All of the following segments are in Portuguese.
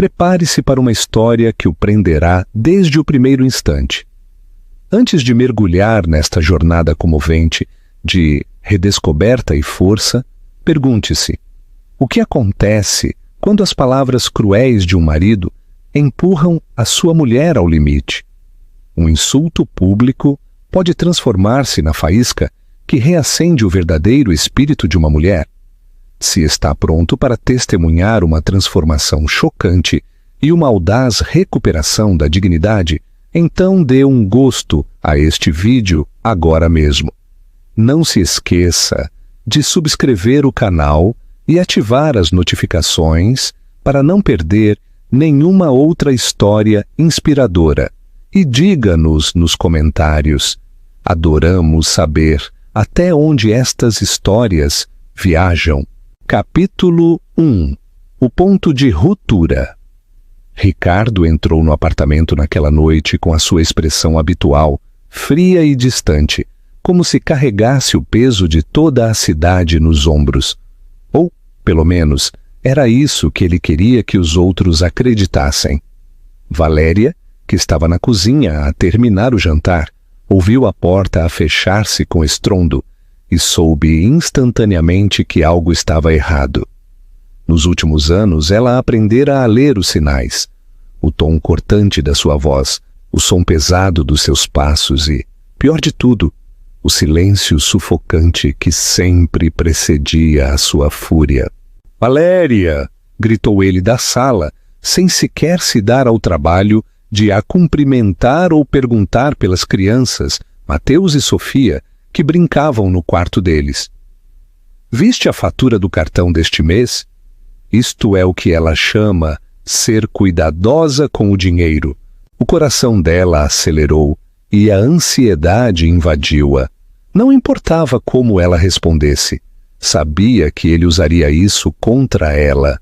Prepare-se para uma história que o prenderá desde o primeiro instante. Antes de mergulhar nesta jornada comovente de redescoberta e força, pergunte-se: o que acontece quando as palavras cruéis de um marido empurram a sua mulher ao limite? Um insulto público pode transformar-se na faísca que reacende o verdadeiro espírito de uma mulher. Se está pronto para testemunhar uma transformação chocante e uma audaz recuperação da dignidade, então dê um gosto a este vídeo agora mesmo. Não se esqueça de subscrever o canal e ativar as notificações para não perder nenhuma outra história inspiradora. E diga-nos nos comentários. Adoramos saber até onde estas histórias viajam. Capítulo 1. O ponto de ruptura. Ricardo entrou no apartamento naquela noite com a sua expressão habitual, fria e distante, como se carregasse o peso de toda a cidade nos ombros. Ou, pelo menos, era isso que ele queria que os outros acreditassem. Valéria, que estava na cozinha a terminar o jantar, ouviu a porta a fechar-se com estrondo e soube instantaneamente que algo estava errado. Nos últimos anos, ela aprendera a ler os sinais, o tom cortante da sua voz, o som pesado dos seus passos e, pior de tudo, o silêncio sufocante que sempre precedia a sua fúria. «Valéria!» gritou ele da sala, sem sequer se dar ao trabalho de a cumprimentar ou perguntar pelas crianças, Mateus e Sofia, que brincavam no quarto deles. «Viste a fatura do cartão deste mês? Isto é o que ela chama ser cuidadosa com o dinheiro». O coração dela acelerou e a ansiedade invadiu-a. Não importava como ela respondesse. Sabia que ele usaria isso contra ela.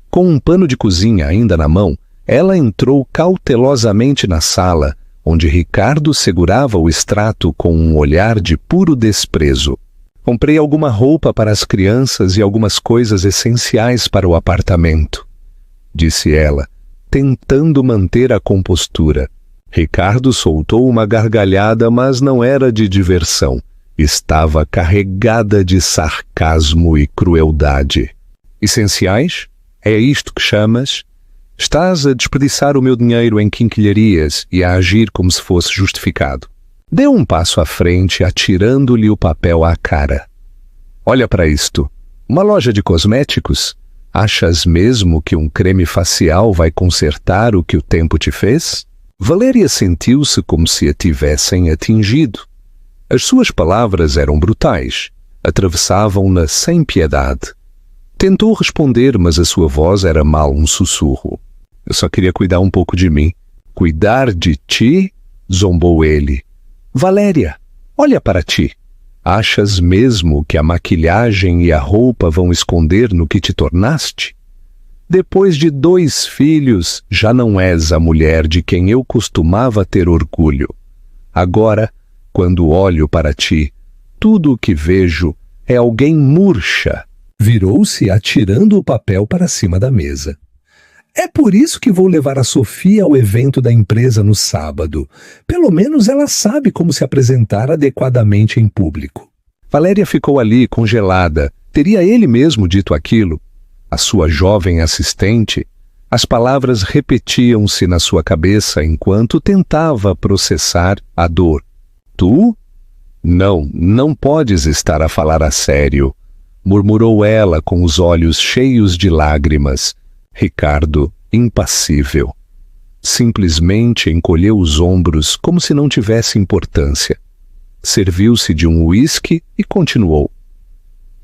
Com um pano de cozinha ainda na mão, ela entrou cautelosamente na sala, onde Ricardo segurava o extrato com um olhar de puro desprezo. «Comprei alguma roupa para as crianças e algumas coisas essenciais para o apartamento», disse ela, tentando manter a compostura. Ricardo soltou uma gargalhada, mas não era de diversão. Estava carregada de sarcasmo e crueldade. «Essenciais? É isto que chamas? Estás a desperdiçar o meu dinheiro em quinquilharias e a agir como se fosse justificado». Deu um passo à frente, atirando-lhe o papel à cara. «Olha para isto. Uma loja de cosméticos? Achas mesmo que um creme facial vai consertar o que o tempo te fez?» Valéria sentiu-se como se a tivessem atingido. As suas palavras eram brutais, atravessavam-na sem piedade. Tentou responder, mas a sua voz era mal um sussurro. «Eu só queria cuidar um pouco de mim». «Cuidar de ti?» zombou ele. «Valéria, olha para ti. Achas mesmo que a maquilhagem e a roupa vão esconder no que te tornaste? Depois de 2 filhos, já não és a mulher de quem eu costumava ter orgulho. Agora, quando olho para ti, tudo o que vejo é alguém murcha». Virou-se atirando o papel para cima da mesa. «É por isso que vou levar a Sofia ao evento da empresa no sábado. Pelo menos ela sabe como se apresentar adequadamente em público». Valéria ficou ali congelada. Teria ele mesmo dito aquilo? A sua jovem assistente? As palavras repetiam-se na sua cabeça enquanto tentava processar a dor. «Tu? Não, não podes estar a falar a sério», murmurou ela com os olhos cheios de lágrimas. Ricardo, impassível, simplesmente encolheu os ombros como se não tivesse importância. Serviu-se de um uísque e continuou.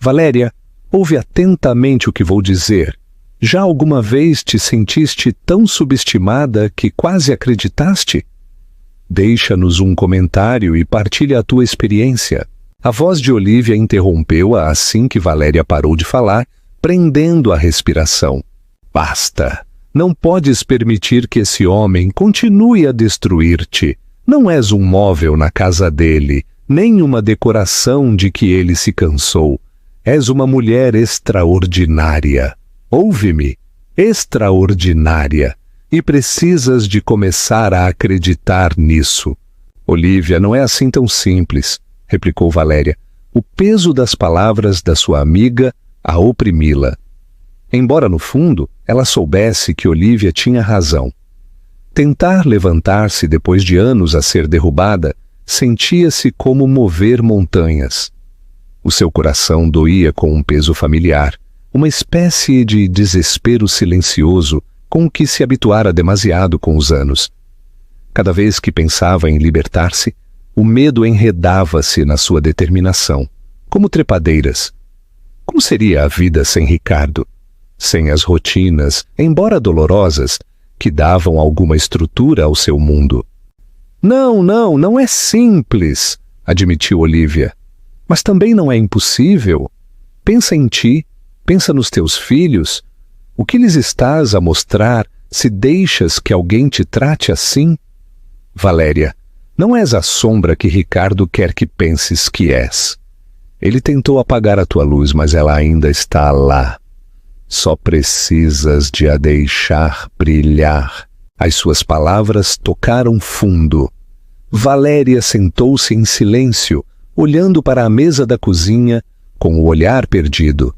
«Valéria, ouve atentamente o que vou dizer. Já alguma vez te sentiste tão subestimada que quase acreditaste? Deixa-nos um comentário e partilha a tua experiência». A voz de Olívia interrompeu-a assim que Valéria parou de falar, prendendo a respiração. «Basta! Não podes permitir que esse homem continue a destruir-te. Não és um móvel na casa dele, nem uma decoração de que ele se cansou. És uma mulher extraordinária. Ouve-me. extraordinária, e precisas de começar a acreditar nisso. Olivia, não é assim tão simples, replicou Valéria. O peso das palavras da sua amiga a oprimi-la. Embora, no fundo, ela soubesse que Olivia tinha razão. Tentar levantar-se depois de anos a ser derrubada, sentia-se como mover montanhas. O seu coração doía com um peso familiar, uma espécie de desespero silencioso com o que se habituara demasiado com os anos. Cada vez que pensava em libertar-se, o medo enredava-se na sua determinação, como trepadeiras. Como seria a vida sem Ricardo? Sem as rotinas, embora dolorosas, que davam alguma estrutura ao seu mundo. Não é simples, admitiu Olivia. Mas também não é impossível. Pensa em ti, pensa nos teus filhos. O que lhes estás a mostrar se deixas que alguém te trate assim? Valéria, não és a sombra que Ricardo quer que penses que és. Ele tentou apagar a tua luz, mas ela ainda está lá. Só precisas de a deixar brilhar. As suas palavras tocaram fundo. Valéria sentou-se em silêncio, olhando para a mesa da cozinha com o olhar perdido.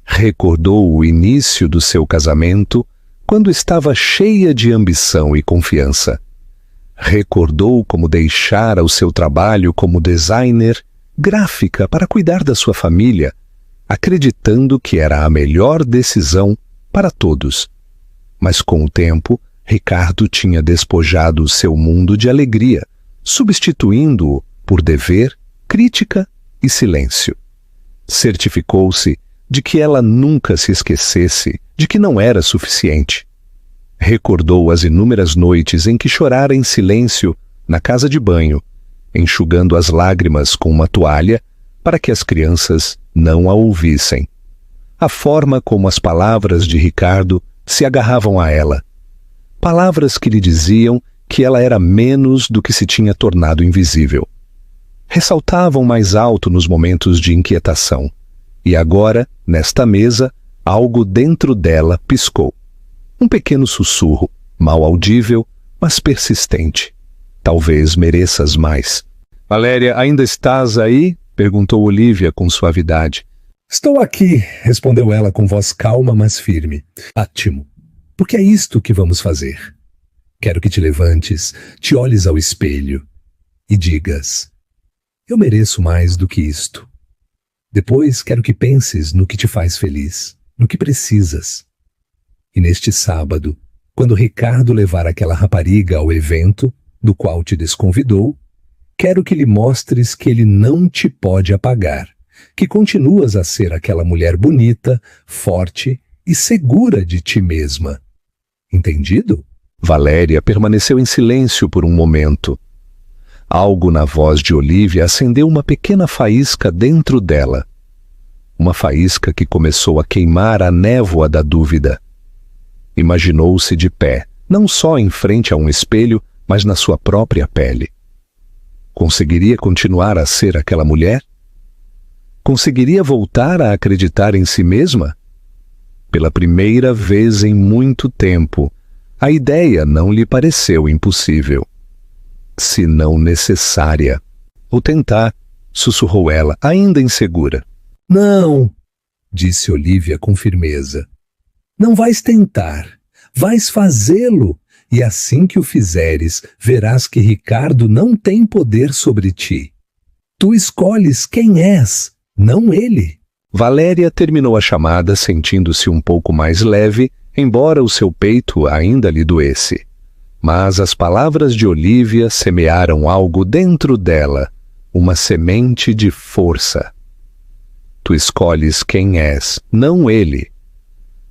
Recordou o início do seu casamento, quando estava cheia de ambição e confiança. Recordou como deixara o seu trabalho como designer gráfica para cuidar da sua família, acreditando que era a melhor decisão para todos. Mas com o tempo, Ricardo tinha despojado o seu mundo de alegria, substituindo-o por dever, crítica e silêncio. Certificou-se de que ela nunca se esquecesse de que não era suficiente. Recordou as inúmeras noites em que chorara em silêncio na casa de banho, enxugando as lágrimas com uma toalha para que as crianças não a ouvissem. A forma como as palavras de Ricardo se agarravam a ela. Palavras que lhe diziam que ela era menos do que se tinha tornado invisível. Ressaltavam mais alto nos momentos de inquietação. E agora, nesta mesa, algo dentro dela piscou. Um pequeno sussurro, mal audível, mas persistente. Talvez mereças mais. Valéria, ainda estás aí? Perguntou Olivia com suavidade. Estou aqui, respondeu ela com voz calma, mas firme. Ótimo, porque é isto que vamos fazer. Quero que te levantes, te olhes ao espelho e digas: eu mereço mais do que isto. Depois quero que penses no que te faz feliz, no que precisas. E neste sábado, quando Ricardo levar aquela rapariga ao evento, do qual te desconvidou, quero que lhe mostres que ele não te pode apagar, que continuas a ser aquela mulher bonita, forte e segura de ti mesma. Entendido? Valéria permaneceu em silêncio por um momento. Algo na voz de Olivia acendeu uma pequena faísca dentro dela. Uma faísca que começou a queimar a névoa da dúvida. Imaginou-se de pé, não só em frente a um espelho, mas na sua própria pele. Conseguiria continuar a ser aquela mulher? Conseguiria voltar a acreditar em si mesma? Pela primeira vez em muito tempo, a ideia não lhe pareceu impossível. Se não necessária. Vou tentar, sussurrou ela, ainda insegura. Não, disse Olivia com firmeza. Não vais tentar, vais fazê-lo, e assim que o fizeres, verás que Ricardo não tem poder sobre ti. Tu escolhes quem és, não ele. Valéria terminou a chamada sentindo-se um pouco mais leve, embora o seu peito ainda lhe doesse. Mas as palavras de Olivia semearam algo dentro dela, uma semente de força. Tu escolhes quem és, não ele.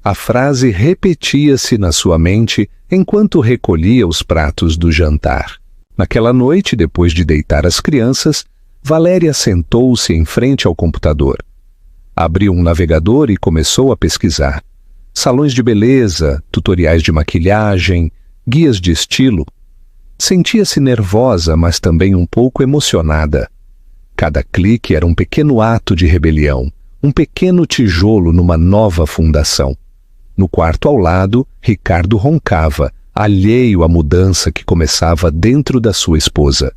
A frase repetia-se na sua mente enquanto recolhia os pratos do jantar. Naquela noite, depois de deitar as crianças, Valéria sentou-se em frente ao computador. Abriu um navegador e começou a pesquisar. Salões de beleza, tutoriais de maquilhagem, guias de estilo. Sentia-se nervosa, mas também um pouco emocionada. Cada clique era um pequeno ato de rebelião, um pequeno tijolo numa nova fundação. No quarto ao lado, Ricardo roncava, alheio à mudança que começava dentro da sua esposa.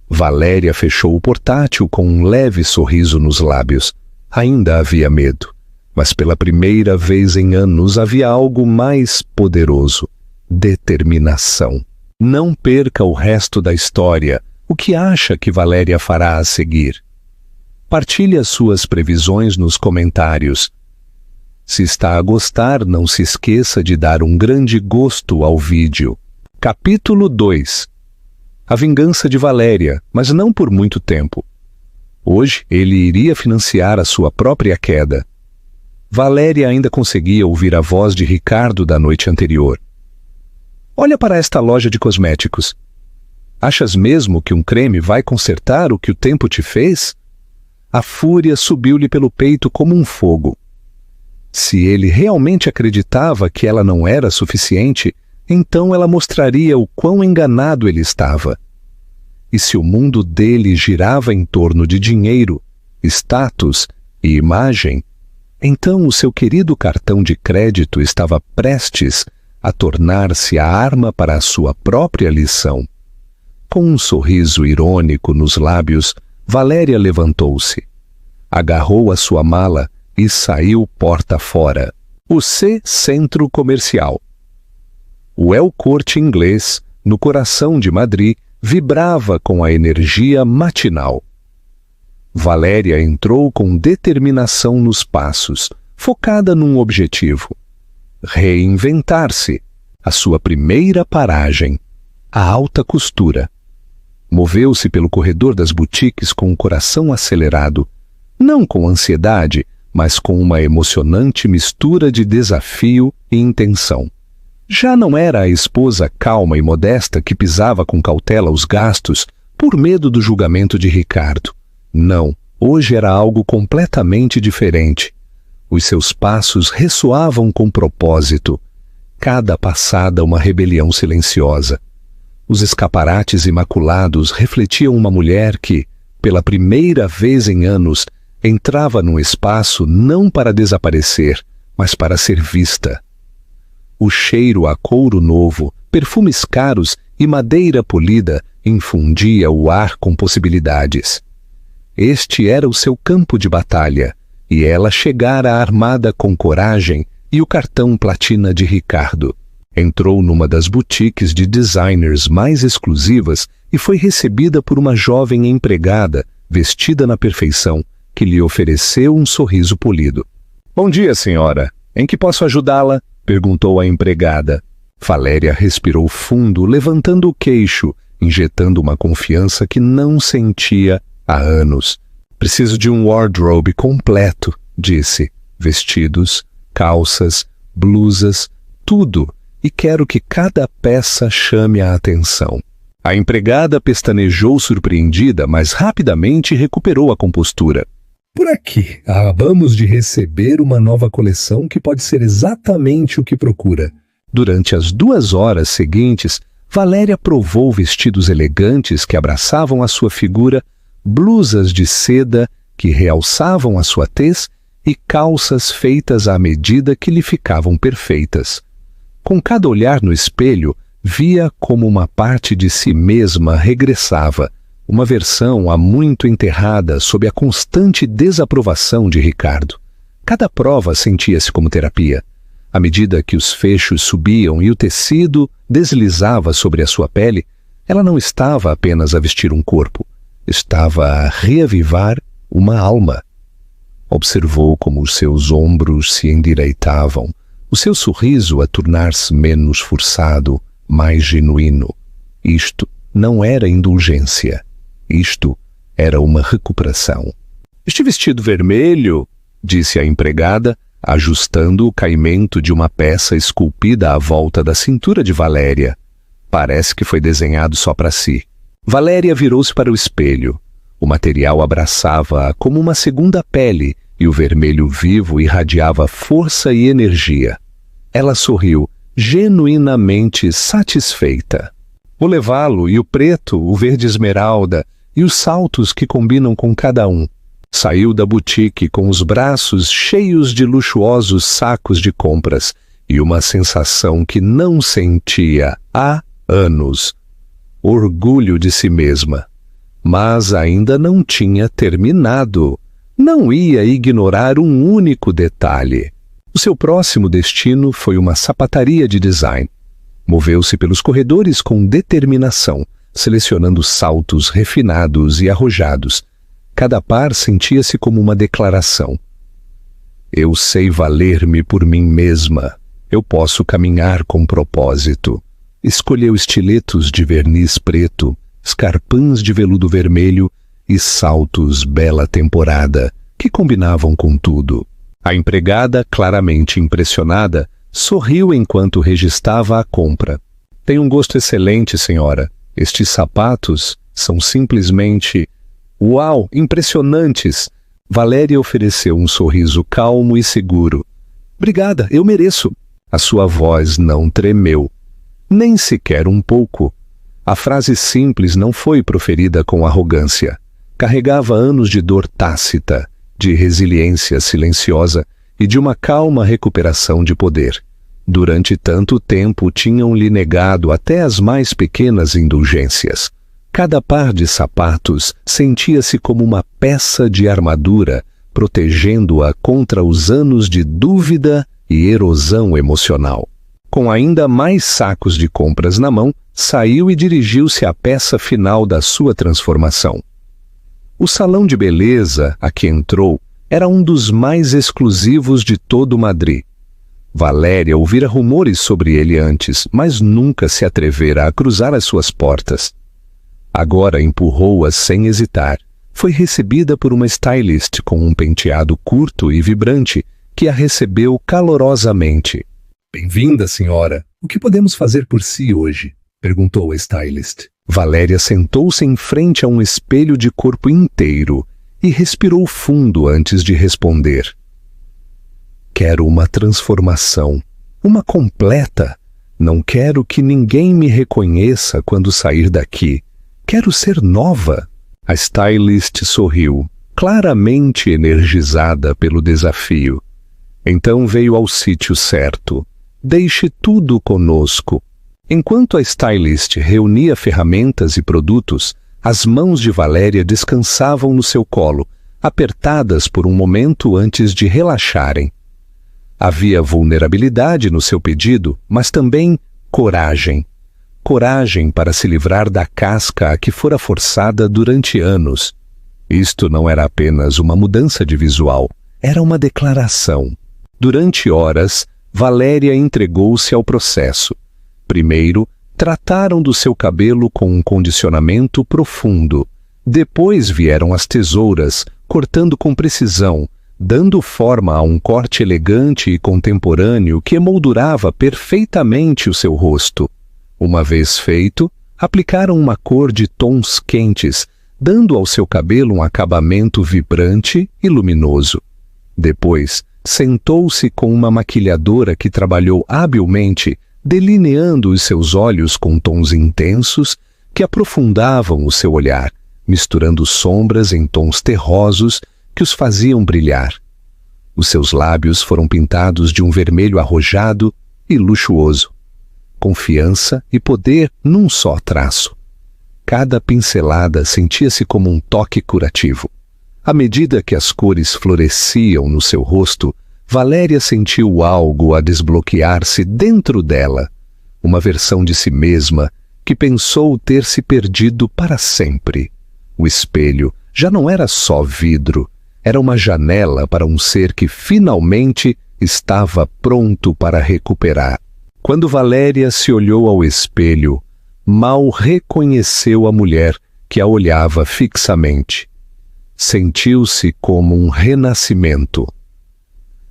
Valéria fechou o portátil com um leve sorriso nos lábios. Ainda havia medo, mas pela primeira vez em anos havia algo mais poderoso: determinação. Não perca o resto da história. O que acha que Valéria fará a seguir? Partilhe as suas previsões nos comentários. Se está a gostar, não se esqueça de dar um grande gosto ao vídeo. Capítulo 2. A vingança de Valéria, mas não por muito tempo. Hoje ele iria financiar a sua própria queda. Valéria ainda conseguia ouvir a voz de Ricardo da noite anterior. Olha para esta loja de cosméticos. Achas mesmo que um creme vai consertar o que o tempo te fez? A fúria subiu-lhe pelo peito como um fogo. Se ele realmente acreditava que ela não era suficiente, então ela mostraria o quão enganado ele estava. E se o mundo dele girava em torno de dinheiro, status e imagem, então o seu querido cartão de crédito estava prestes a tornar-se a arma para a sua própria lição. Com um sorriso irônico nos lábios, Valéria levantou-se, agarrou a sua mala e saiu porta fora. O C Centro Comercial. O El Corte Inglês, no coração de Madrid, vibrava com a energia matinal. Valéria entrou com determinação nos passos, focada num objetivo: reinventar-se. A sua primeira paragem, a alta costura. Moveu-se pelo corredor das boutiques com o coração acelerado, não com ansiedade, mas com uma emocionante mistura de desafio e intenção. Já não era a esposa calma e modesta que pisava com cautela os gastos por medo do julgamento de Ricardo. Não, hoje era algo completamente diferente. Os seus passos ressoavam com propósito, cada passada uma rebelião silenciosa. Os escaparates imaculados refletiam uma mulher que, pela primeira vez em anos, entrava num espaço não para desaparecer, mas para ser vista. O cheiro a couro novo, perfumes caros e madeira polida infundia o ar com possibilidades. Este era o seu campo de batalha, e ela chegara armada com coragem e o cartão platina de Ricardo. Entrou numa das boutiques de designers mais exclusivas e foi recebida por uma jovem empregada, vestida na perfeição, que lhe ofereceu um sorriso polido. "Bom dia, senhora. Em que posso ajudá-la?" perguntou a empregada. Valéria respirou fundo, levantando o queixo, injetando uma confiança que não sentia há anos. "Preciso de um wardrobe completo", disse. "Vestidos, calças, blusas, tudo. E quero que cada peça chame a atenção." A empregada pestanejou surpreendida, mas rapidamente recuperou a compostura. "Por aqui, acabamos de receber uma nova coleção que pode ser exatamente o que procura." Durante as 2 horas seguintes, Valéria provou vestidos elegantes que abraçavam a sua figura, blusas de seda que realçavam a sua tez e calças feitas à medida que lhe ficavam perfeitas. Com cada olhar no espelho, via como uma parte de si mesma regressava, uma versão há muito enterrada sob a constante desaprovação de Ricardo. Cada prova sentia-se como terapia. À medida que os fechos subiam e o tecido deslizava sobre a sua pele, ela não estava apenas a vestir um corpo, estava a reavivar uma alma. Observou como os seus ombros se endireitavam, o seu sorriso a tornar-se menos forçado, mais genuíno. Isto não era indulgência. Isto era uma recuperação. "Este vestido vermelho", disse a empregada, ajustando o caimento de uma peça esculpida à volta da cintura de Valéria. "Parece que foi desenhado só para si." Valéria virou-se para o espelho. O material abraçava-a como uma segunda pele e o vermelho vivo irradiava força e energia. Ela sorriu, genuinamente satisfeita. "Vou levá-lo, e o preto, o verde esmeralda, e os saltos que combinam com cada um." Saiu da boutique com os braços cheios de luxuosos sacos de compras, e uma sensação que não sentia há anos: orgulho de si mesma. Mas ainda não tinha terminado. Não ia ignorar um único detalhe. O seu próximo destino foi uma sapataria de design. Moveu-se pelos corredores com determinação, selecionando saltos refinados e arrojados. Cada par sentia-se como uma declaração. Eu sei valer-me por mim mesma. Eu posso caminhar com propósito. Escolheu estiletos de verniz preto, escarpins de veludo vermelho e saltos bela temporada, que combinavam com tudo. A empregada, claramente impressionada, sorriu enquanto registrava a compra. Tem um gosto excelente, senhora. Estes sapatos são simplesmente... Uau, impressionantes! Valéria ofereceu um sorriso calmo e seguro. Obrigada, eu mereço. A sua voz não tremeu. Nem sequer um pouco. A frase simples não foi proferida com arrogância. Carregava anos de dor tácita, de resiliência silenciosa e de uma calma recuperação de poder. Durante tanto tempo tinham-lhe negado até as mais pequenas indulgências. Cada par de sapatos sentia-se como uma peça de armadura, protegendo-a contra os anos de dúvida e erosão emocional. Com ainda mais sacos de compras na mão, saiu e dirigiu-se à peça final da sua transformação. O salão de beleza a que entrou era um dos mais exclusivos de todo Madrid. Valéria ouvira rumores sobre ele antes, mas nunca se atrevera a cruzar as suas portas. Agora empurrou-as sem hesitar. Foi recebida por uma stylist com um penteado curto e vibrante, que a recebeu calorosamente. Bem-vinda, senhora. O que podemos fazer por si hoje? Perguntou a stylist. Valéria sentou-se em frente a um espelho de corpo inteiro e respirou fundo antes de responder. Quero uma transformação, uma completa. Não quero que ninguém me reconheça quando sair daqui. Quero ser nova. A stylist sorriu, claramente energizada pelo desafio. Então veio ao sítio certo. Deixe tudo conosco. Enquanto a stylist reunia ferramentas e produtos, as mãos de Valéria descansavam no seu colo, apertadas por um momento antes de relaxarem. Havia vulnerabilidade no seu pedido, mas também coragem. Coragem para se livrar da casca a que fora forçada durante anos. Isto não era apenas uma mudança de visual, era uma declaração. Durante horas, Valéria entregou-se ao processo. Primeiro, trataram do seu cabelo com um condicionamento profundo. Depois vieram as tesouras, cortando com precisão, dando forma a um corte elegante e contemporâneo que emoldurava perfeitamente o seu rosto. Uma vez feito, aplicaram uma cor de tons quentes, dando ao seu cabelo um acabamento vibrante e luminoso. Depois, sentou-se com uma maquilhadora que trabalhou habilmente, delineando os seus olhos com tons intensos que aprofundavam o seu olhar, misturando sombras em tons terrosos que os faziam brilhar. Os seus lábios foram pintados de um vermelho arrojado e luxuoso. Confiança e poder num só traço. Cada pincelada sentia-se como um toque curativo. À medida que as cores floresciam no seu rosto, Valéria sentiu algo a desbloquear-se dentro dela, uma versão de si mesma que pensou ter se perdido para sempre. O espelho já não era só vidro, era uma janela para um ser que finalmente estava pronto para recuperar. Quando Valéria se olhou ao espelho, mal reconheceu a mulher que a olhava fixamente. Sentiu-se como um renascimento.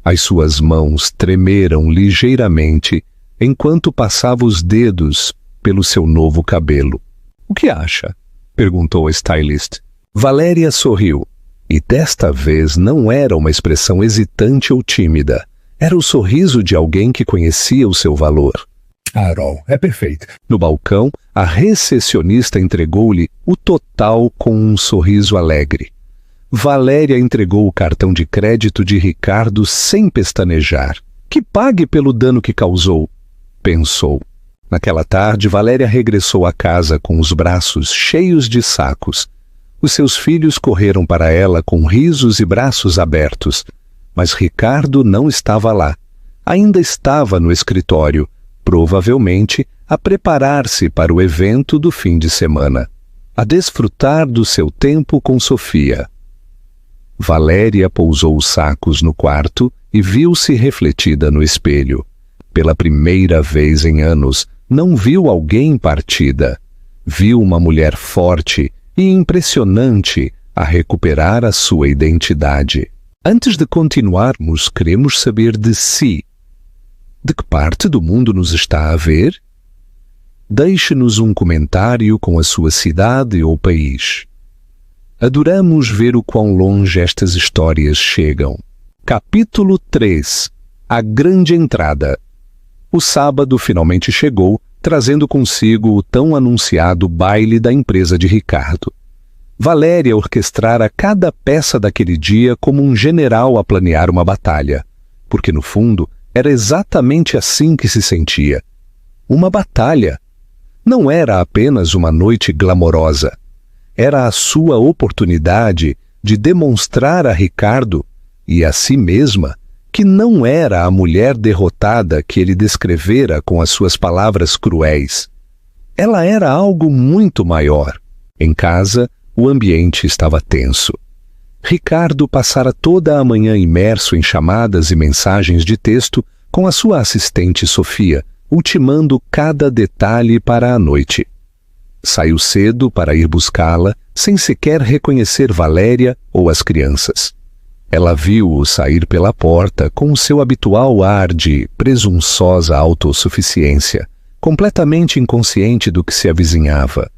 As suas mãos tremeram ligeiramente enquanto passava os dedos pelo seu novo cabelo. "O que acha?" perguntou a stylist. Valéria sorriu, e desta vez não era uma expressão hesitante ou tímida. Era o sorriso de alguém que conhecia o seu valor. "Carol, é perfeito." No balcão, a recepcionista entregou-lhe o total com um sorriso alegre. Valéria entregou o cartão de crédito de Ricardo sem pestanejar. Que pague pelo dano que causou, pensou. Naquela tarde, Valéria regressou à casa com os braços cheios de sacos. Os seus filhos correram para ela com risos e braços abertos, mas Ricardo não estava lá. Ainda estava no escritório, provavelmente a preparar-se para o evento do fim de semana, a desfrutar do seu tempo com Sofia. Valéria pousou os sacos no quarto e viu-se refletida no espelho. Pela primeira vez em anos, não viu alguém partida. Viu uma mulher forte e impressionante a recuperar a sua identidade. Antes de continuarmos, queremos saber de si. De que parte do mundo nos está a ver? Deixe-nos um comentário com a sua cidade ou país. Adoramos ver o quão longe estas histórias chegam. Capítulo 3. A Grande Entrada. O sábado finalmente chegou, trazendo consigo o tão anunciado baile da empresa de Ricardo. Valéria orquestrara cada peça daquele dia como um general a planear uma batalha, porque no fundo era exatamente assim que se sentia. Uma batalha. Não era apenas uma noite glamourosa. Era a sua oportunidade de demonstrar a Ricardo e a si mesma que não era a mulher derrotada que ele descrevera com as suas palavras cruéis. Ela era algo muito maior. Em casa, o ambiente estava tenso. Ricardo passara toda a manhã imerso em chamadas e mensagens de texto com a sua assistente Sofia, ultimando cada detalhe para a noite. Saiu cedo para ir buscá-la, sem sequer reconhecer Valéria ou as crianças. Ela viu-o sair pela porta com o seu habitual ar de presunçosa autossuficiência, completamente inconsciente do que se avizinhava.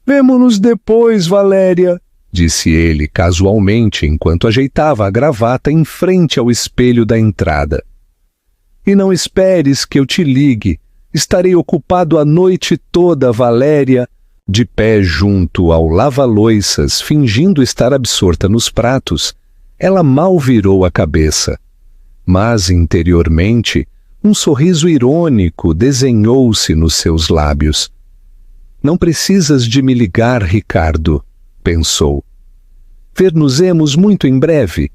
«Vemo-nos depois, Valéria», disse ele casualmente enquanto ajeitava a gravata em frente ao espelho da entrada. «E não esperes que eu te ligue. Estarei ocupado a noite toda, Valéria», de pé junto ao lava-loiças, fingindo estar absorta nos pratos. Ela mal virou a cabeça, mas interiormente um sorriso irônico desenhou-se nos seus lábios. «Não precisas de me ligar, Ricardo», pensou. «Ver-nos-emos muito em breve,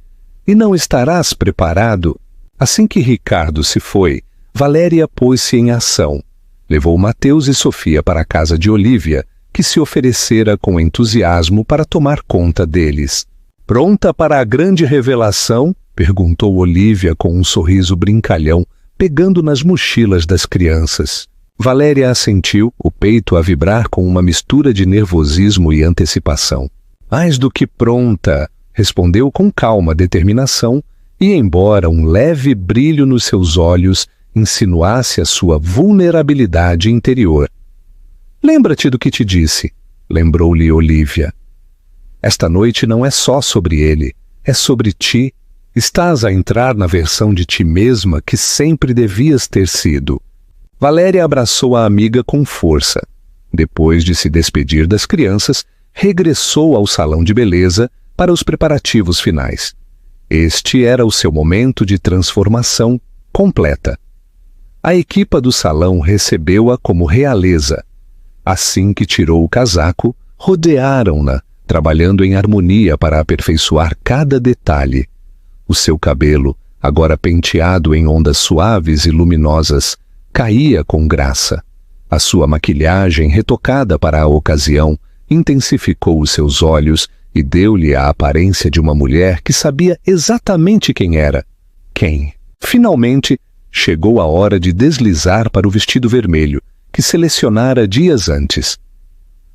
e não estarás preparado?» Assim que Ricardo se foi, Valéria pôs-se em ação. Levou Mateus e Sofia para a casa de Olívia, que se oferecera com entusiasmo para tomar conta deles. «Pronta para a grande revelação?» perguntou Olívia com um sorriso brincalhão, pegando nas mochilas das crianças. Valéria assentiu, o peito a vibrar com uma mistura de nervosismo e antecipação. «Mais do que pronta», respondeu com calma determinação, e embora um leve brilho nos seus olhos insinuasse a sua vulnerabilidade interior. «Lembra-te do que te disse», lembrou-lhe Olívia. «Esta noite não é só sobre ele, é sobre ti. Estás a entrar na versão de ti mesma que sempre devias ter sido». Valéria abraçou a amiga com força. Depois de se despedir das crianças, regressou ao salão de beleza para os preparativos finais. Este era o seu momento de transformação completa. A equipa do salão recebeu-a como realeza. Assim que tirou o casaco, rodearam-na, trabalhando em harmonia para aperfeiçoar cada detalhe. O seu cabelo, agora penteado em ondas suaves e luminosas, caía com graça. A sua maquilhagem, retocada para a ocasião, intensificou os seus olhos e deu-lhe a aparência de uma mulher que sabia exatamente quem era. Quem? Finalmente, chegou a hora de deslizar para o vestido vermelho, que selecionara dias antes.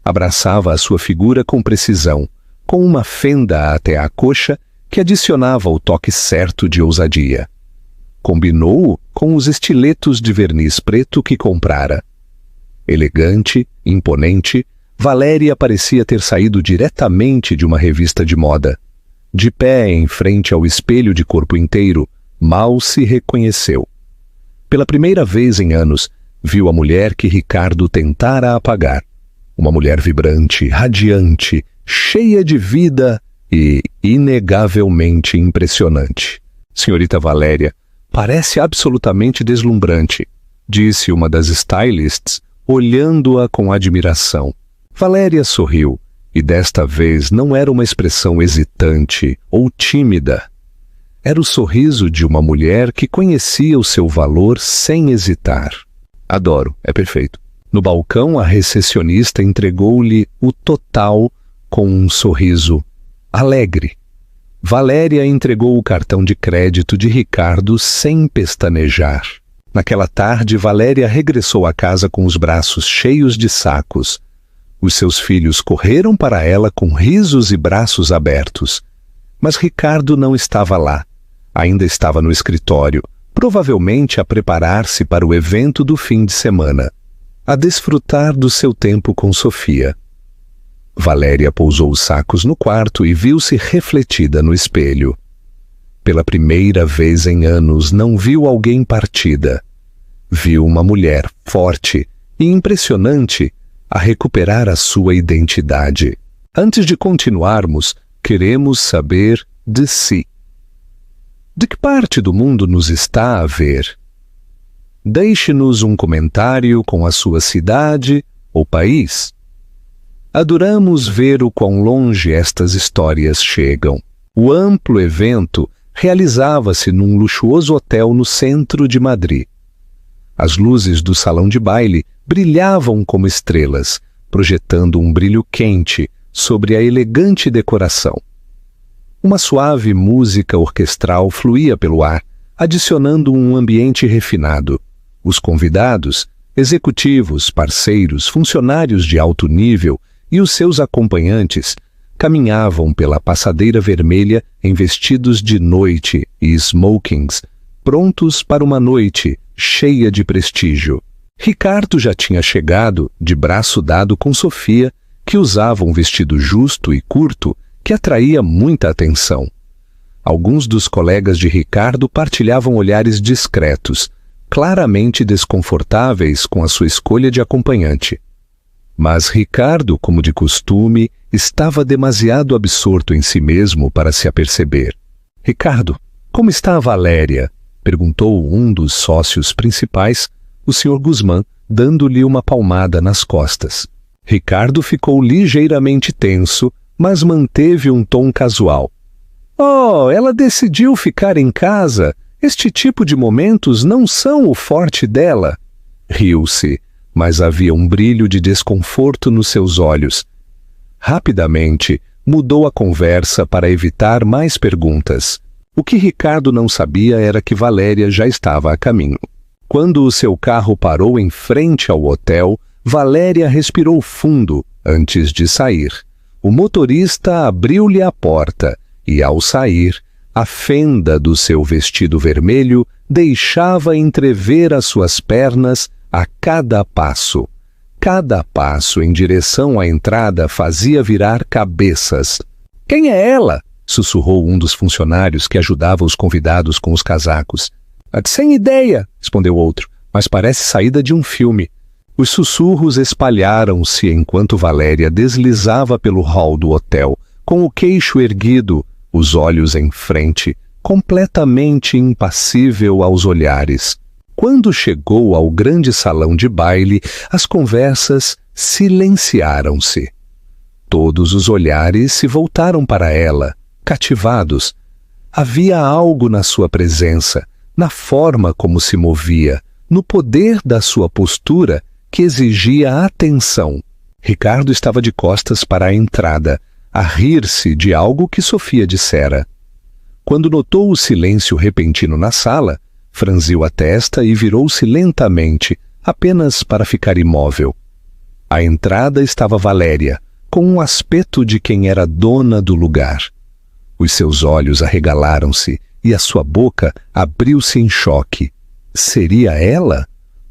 Abraçava a sua figura com precisão, com uma fenda até a coxa que adicionava o toque certo de ousadia. Combinou-o com os estiletos de verniz preto que comprara. Elegante, imponente, Valéria parecia ter saído diretamente de uma revista de moda. De pé em frente ao espelho de corpo inteiro, mal se reconheceu. Pela primeira vez em anos, viu a mulher que Ricardo tentara apagar. Uma mulher vibrante, radiante, cheia de vida e inegavelmente impressionante. Senhorita Valéria, Parece absolutamente deslumbrante, disse uma das stylists, olhando-a com admiração. Valéria sorriu, e desta vez não era uma expressão hesitante ou tímida. Era o sorriso de uma mulher que conhecia o seu valor sem hesitar. Adoro, é perfeito. No balcão, a recepcionista entregou-lhe o total com um sorriso alegre. Valéria entregou o cartão de crédito de Ricardo sem pestanejar. Naquela tarde, Valéria regressou à casa com os braços cheios de sacos. Os seus filhos correram para ela com risos e braços abertos. Mas Ricardo não estava lá. Ainda estava no escritório, provavelmente a preparar-se para o evento do fim de semana, a desfrutar do seu tempo com Sofia. Valéria pousou os sacos no quarto e viu-se refletida no espelho. Pela primeira vez em anos, não viu alguém partida. Viu uma mulher forte e impressionante a recuperar a sua identidade. Antes de continuarmos, queremos saber de si. De que parte do mundo nos está a ver? Deixe-nos um comentário com a sua cidade ou país. Adoramos ver o quão longe estas histórias chegam. O amplo evento realizava-se num luxuoso hotel no centro de Madrid. As luzes do salão de baile brilhavam como estrelas, projetando um brilho quente sobre a elegante decoração. Uma suave música orquestral fluía pelo ar, adicionando um ambiente refinado. Os convidados, executivos, parceiros, funcionários de alto nível e os seus acompanhantes caminhavam pela passadeira vermelha em vestidos de noite e smokings, prontos para uma noite cheia de prestígio. Ricardo já tinha chegado, de braço dado com Sofia, que usava um vestido justo e curto que atraía muita atenção. Alguns dos colegas de Ricardo partilhavam olhares discretos, claramente desconfortáveis com a sua escolha de acompanhante. Mas Ricardo, como de costume, estava demasiado absorto em si mesmo para se aperceber. "Ricardo, como está a Valéria?" perguntou um dos sócios principais, o Sr. Guzmán, dando-lhe uma palmada nas costas. Ricardo ficou ligeiramente tenso, mas manteve um tom casual. "Oh, ela decidiu ficar em casa. Este tipo de momentos não são o forte dela." Riu-se, mas havia um brilho de desconforto nos seus olhos. Rapidamente, mudou a conversa para evitar mais perguntas. O que Ricardo não sabia era que Valéria já estava a caminho. Quando o seu carro parou em frente ao hotel, Valéria respirou fundo antes de sair. O motorista abriu-lhe a porta e, ao sair, a fenda do seu vestido vermelho deixava entrever as suas pernas a cada passo. Cada passo em direção à entrada fazia virar cabeças. "Quem é ela?" sussurrou um dos funcionários que ajudava os convidados com os casacos. "Sem ideia", respondeu outro, "mas parece saída de um filme." Os sussurros espalharam-se enquanto Valéria deslizava pelo hall do hotel, com o queixo erguido, os olhos em frente, completamente impassível aos olhares. Quando chegou ao grande salão de baile, as conversas silenciaram-se. Todos os olhares se voltaram para ela, cativados. Havia algo na sua presença, na forma como se movia, no poder da sua postura que exigia atenção. Ricardo estava de costas para a entrada, a rir-se de algo que Sofia dissera. Quando notou o silêncio repentino na sala, franziu a testa e virou-se lentamente, apenas para ficar imóvel. À entrada estava Valéria, com um aspecto de quem era dona do lugar. Os seus olhos arregalaram-se e a sua boca abriu-se em choque. Seria ela?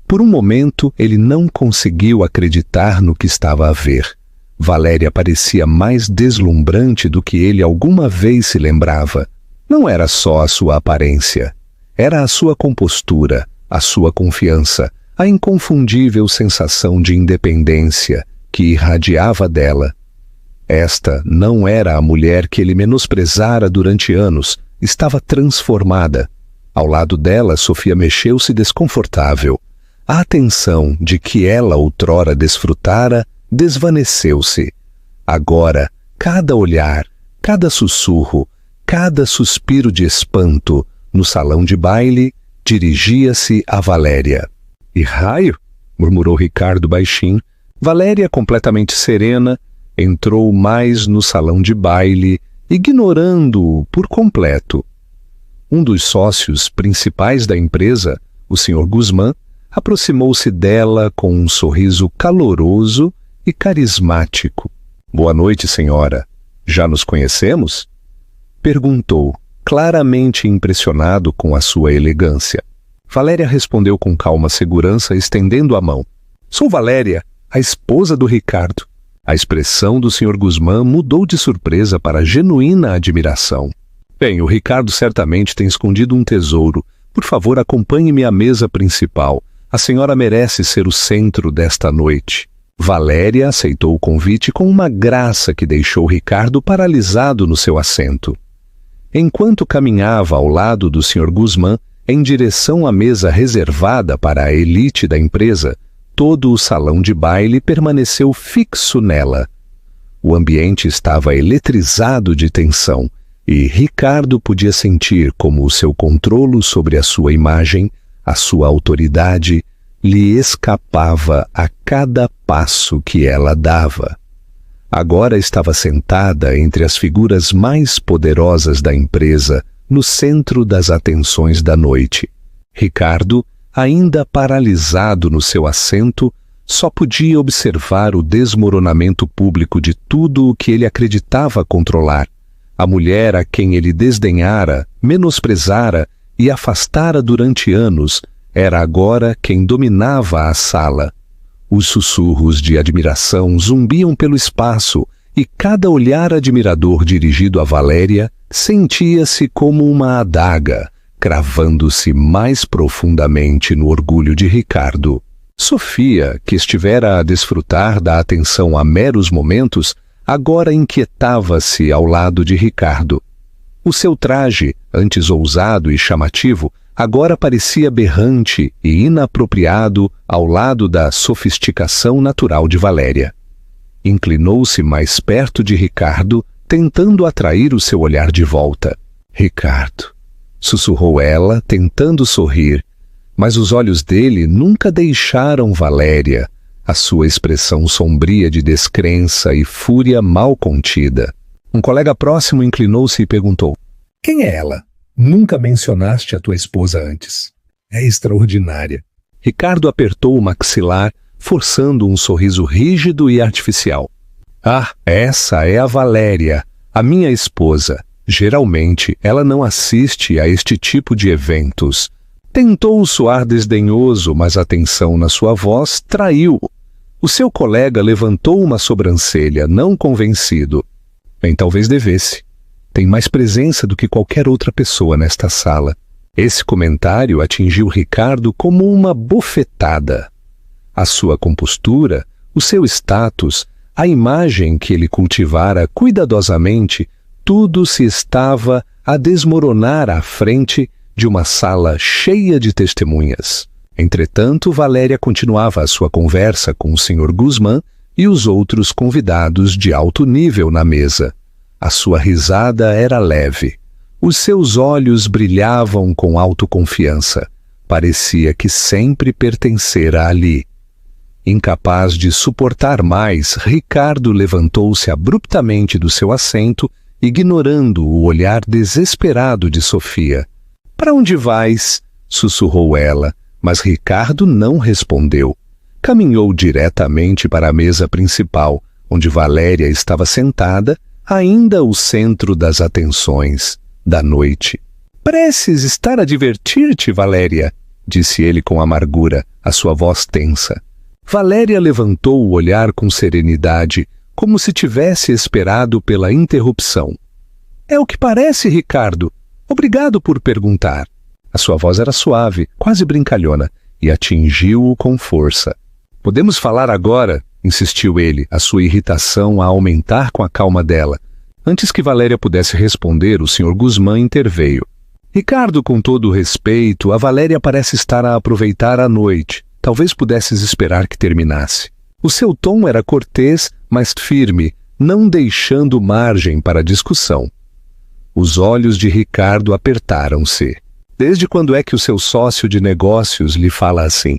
Por um momento, ele não conseguiu acreditar no que estava a ver. Valéria parecia mais deslumbrante do que ele alguma vez se lembrava. Não era só a sua aparência. Era a sua compostura, a sua confiança, a inconfundível sensação de independência que irradiava dela. Esta não era a mulher que ele menosprezara durante anos, estava transformada. Ao lado dela, Sofia mexeu-se desconfortável. A atenção de que ela outrora desfrutara desvaneceu-se. Agora, cada olhar, cada sussurro, cada suspiro de espanto no salão de baile dirigia-se a Valéria. E raio, murmurou Ricardo baixinho. Valéria, completamente serena, entrou mais no salão de baile, ignorando-o por completo. Um dos sócios principais da empresa, o Sr. Guzmán, aproximou-se dela com um sorriso caloroso e carismático. Boa noite, senhora. Já nos conhecemos? Perguntou, claramente impressionado com a sua elegância. Valéria respondeu com calma segurança, estendendo a mão. Sou Valéria, a esposa do Ricardo. A expressão do Sr. Guzmán mudou de surpresa para genuína admiração. Bem, o Ricardo certamente tem escondido um tesouro. Por favor, acompanhe-me à mesa principal. A senhora merece ser o centro desta noite. Valéria aceitou o convite com uma graça que deixou Ricardo paralisado no seu assento. Enquanto caminhava ao lado do Sr. Guzmán, em direção à mesa reservada para a elite da empresa, todo o salão de baile permaneceu fixo nela. O ambiente estava eletrizado de tensão, e Ricardo podia sentir como o seu controle sobre a sua imagem, a sua autoridade, lhe escapava a cada passo que ela dava. Agora estava sentada entre as figuras mais poderosas da empresa, no centro das atenções da noite. Ricardo, ainda paralisado no seu assento, só podia observar o desmoronamento público de tudo o que ele acreditava controlar. A mulher a quem ele desdenhara, menosprezara e afastara durante anos, era agora quem dominava a sala. Os sussurros de admiração zumbiam pelo espaço e cada olhar admirador dirigido a Valéria sentia-se como uma adaga, cravando-se mais profundamente no orgulho de Ricardo. Sofia, que estivera a desfrutar da atenção há meros momentos, agora inquietava-se ao lado de Ricardo. O seu traje, antes ousado e chamativo, agora parecia berrante e inapropriado ao lado da sofisticação natural de Valéria. Inclinou-se mais perto de Ricardo, tentando atrair o seu olhar de volta. Ricardo, sussurrou ela, tentando sorrir, mas os olhos dele nunca deixaram Valéria, a sua expressão sombria de descrença e fúria mal contida. Um colega próximo inclinou-se e perguntou: quem é ela? Nunca mencionaste a tua esposa antes. É extraordinária. Ricardo apertou o maxilar, forçando um sorriso rígido e artificial. Ah, essa é a Valéria, a minha esposa. Geralmente, ela não assiste a este tipo de eventos. Tentou soar desdenhoso, mas a tensão na sua voz traiu-o. O seu colega levantou uma sobrancelha, não convencido. Bem, talvez devesse. Tem mais presença do que qualquer outra pessoa nesta sala. Esse comentário atingiu Ricardo como uma bofetada. A sua compostura, o seu status, a imagem que ele cultivara cuidadosamente, tudo se estava a desmoronar à frente de uma sala cheia de testemunhas. Entretanto, Valéria continuava a sua conversa com o Sr. Guzmán e os outros convidados de alto nível na mesa. A sua risada era leve. Os seus olhos brilhavam com autoconfiança. Parecia que sempre pertencera ali. Incapaz de suportar mais, Ricardo levantou-se abruptamente do seu assento, ignorando o olhar desesperado de Sofia. Para onde vais? Sussurrou ela, mas Ricardo não respondeu. Caminhou diretamente para a mesa principal, onde Valéria estava sentada, ainda o centro das atenções da noite. Pareces estar a divertir-te, Valéria, disse ele com amargura, a sua voz tensa. Valéria levantou o olhar com serenidade, como se tivesse esperado pela interrupção. É o que parece, Ricardo. Obrigado por perguntar. A sua voz era suave, quase brincalhona, e atingiu-o com força. Podemos falar agora? Insistiu ele, a sua irritação a aumentar com a calma dela. Antes que Valéria pudesse responder, o Sr. Guzmán interveio. Ricardo, com todo o respeito, a Valéria parece estar a aproveitar a noite. Talvez pudesses esperar que terminasse. O seu tom era cortês, mas firme, não deixando margem para discussão. Os olhos de Ricardo apertaram-se. Desde quando é que o seu sócio de negócios lhe fala assim?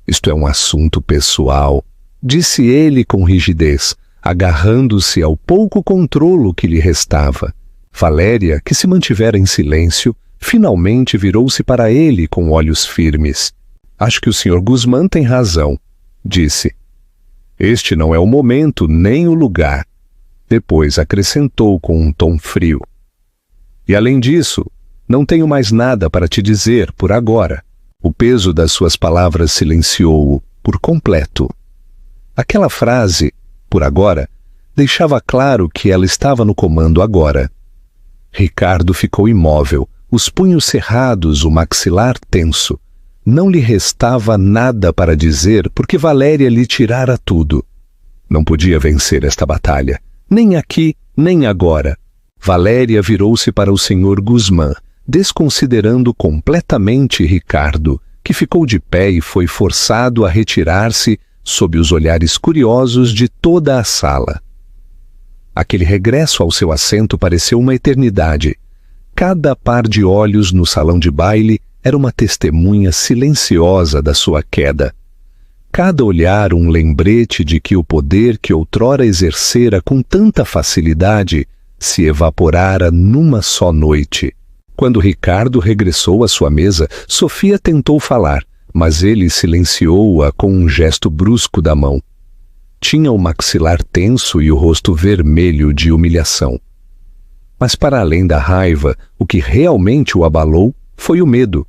Isto é um assunto pessoal, disse ele com rigidez, agarrando-se ao pouco controlo que lhe restava. Valéria, que se mantivera em silêncio, finalmente virou-se para ele com olhos firmes. Acho que o Sr. Guzmán tem razão, disse. Este não é o momento nem o lugar. Depois acrescentou com um tom frio. E além disso, não tenho mais nada para te dizer por agora. O peso das suas palavras silenciou-o por completo. Aquela frase, por agora, deixava claro que ela estava no comando agora. Ricardo ficou imóvel, os punhos cerrados, o maxilar tenso. Não lhe restava nada para dizer porque Valéria lhe tirara tudo. Não podia vencer esta batalha, nem aqui, nem agora. Valéria virou-se para o Sr. Guzmán, desconsiderando completamente Ricardo, que ficou de pé e foi forçado a retirar-se sob os olhares curiosos de toda a sala. Aquele regresso ao seu assento pareceu uma eternidade. Cada par de olhos no salão de baile era uma testemunha silenciosa da sua queda. Cada olhar um lembrete de que o poder que outrora exercera com tanta facilidade se evaporara numa só noite. Quando Ricardo regressou à sua mesa, Sofia tentou falar, mas ele silenciou-a com um gesto brusco da mão. Tinha o maxilar tenso e o rosto vermelho de humilhação. Mas para além da raiva, o que realmente o abalou foi o medo.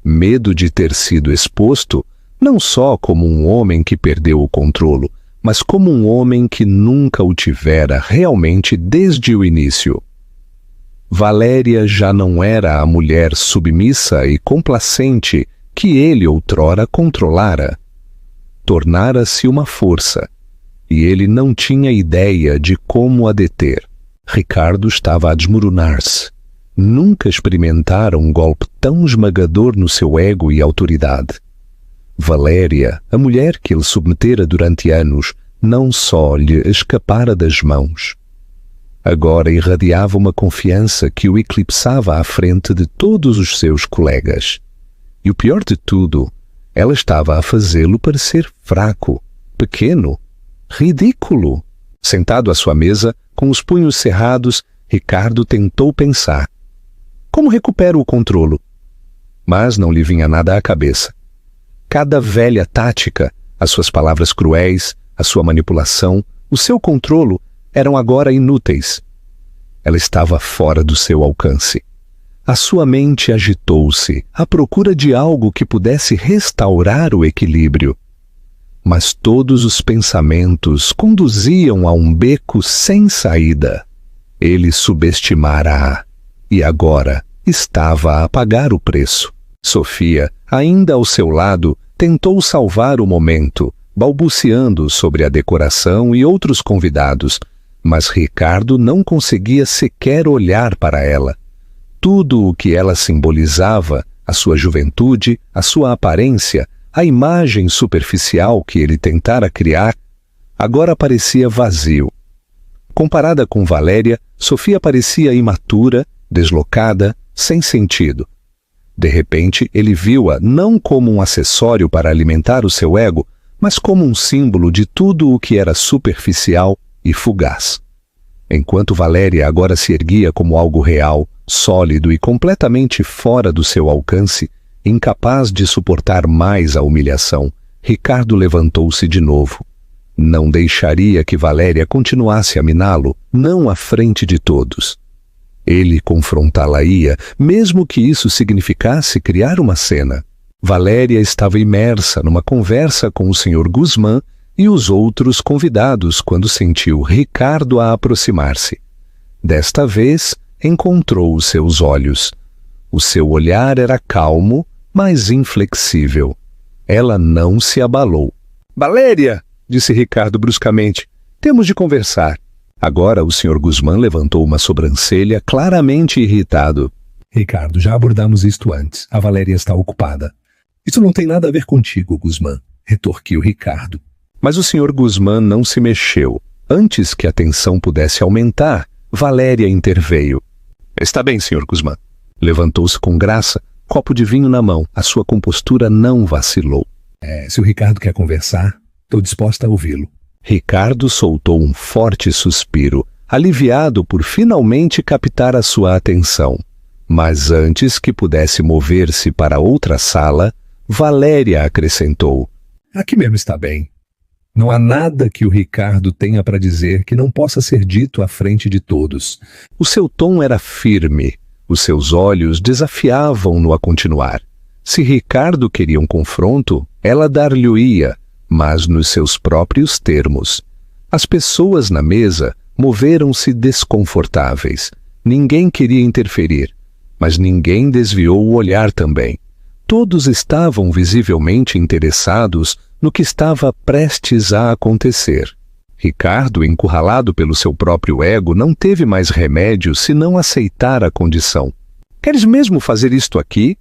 Medo de ter sido exposto, não só como um homem que perdeu o controlo, mas como um homem que nunca o tivera realmente desde o início. Valéria já não era a mulher submissa e complacente que ele outrora controlara. Tornara-se uma força, e ele não tinha ideia de como a deter. Ricardo estava a desmoronar-se. Nunca experimentara um golpe tão esmagador no seu ego e autoridade. Valéria, a mulher que ele submetera durante anos, não só lhe escapara das mãos. Agora irradiava uma confiança que o eclipsava à frente de todos os seus colegas. E o pior de tudo, ela estava a fazê-lo parecer fraco, pequeno, ridículo. Sentado à sua mesa, com os punhos cerrados, Ricardo tentou pensar. Como recupero o controlo? Mas não lhe vinha nada à cabeça. Cada velha tática, as suas palavras cruéis, a sua manipulação, o seu controlo, eram agora inúteis. Ela estava fora do seu alcance. A sua mente agitou-se, à procura de algo que pudesse restaurar o equilíbrio. Mas todos os pensamentos conduziam a um beco sem saída. Ele subestimara-a, e agora estava a pagar o preço. Sofia, ainda ao seu lado, tentou salvar o momento, balbuciando sobre a decoração e outros convidados, mas Ricardo não conseguia sequer olhar para ela. Tudo o que ela simbolizava, a sua juventude, a sua aparência, a imagem superficial que ele tentara criar, agora parecia vazio. Comparada com Valéria, Sofia parecia imatura, deslocada, sem sentido. De repente, ele viu-a não como um acessório para alimentar o seu ego, mas como um símbolo de tudo o que era superficial e fugaz. Enquanto Valéria agora se erguia como algo real, sólido e completamente fora do seu alcance, incapaz de suportar mais a humilhação, Ricardo levantou-se de novo. Não deixaria que Valéria continuasse a miná-lo, não à frente de todos. Ele confrontá-la-ia, mesmo que isso significasse criar uma cena. Valéria estava imersa numa conversa com o Sr. Guzmán e os outros convidados quando sentiu Ricardo a aproximar-se. Desta vez, encontrou os seus olhos. O seu olhar era calmo, mas inflexível. Ela não se abalou. «Valéria!» disse Ricardo bruscamente. «Temos de conversar.» Agora o Sr. Guzmán levantou uma sobrancelha claramente irritado. Ricardo, já abordamos isto antes. A Valéria está ocupada. Isso não tem nada a ver contigo, Guzmán, retorquiu Ricardo. Mas o Sr. Guzmán não se mexeu. Antes que a tensão pudesse aumentar, Valéria interveio. Está bem, Sr. Guzmán. Levantou-se com graça, copo de vinho na mão. A sua compostura não vacilou. Se o Ricardo quer conversar, estou disposta a ouvi-lo. Ricardo soltou um forte suspiro, aliviado por finalmente captar a sua atenção. Mas antes que pudesse mover-se para outra sala, Valéria acrescentou. Aqui mesmo está bem. Não há nada que o Ricardo tenha para dizer que não possa ser dito à frente de todos. O seu tom era firme. Os seus olhos desafiavam-no a continuar. Se Ricardo queria um confronto, ela dar-lhe-ia, mas nos seus próprios termos. As pessoas na mesa moveram-se desconfortáveis. Ninguém queria interferir, mas ninguém desviou o olhar também. Todos estavam visivelmente interessados no que estava prestes a acontecer. Ricardo, encurralado pelo seu próprio ego, não teve mais remédio senão aceitar a condição. Queres mesmo fazer isto aqui?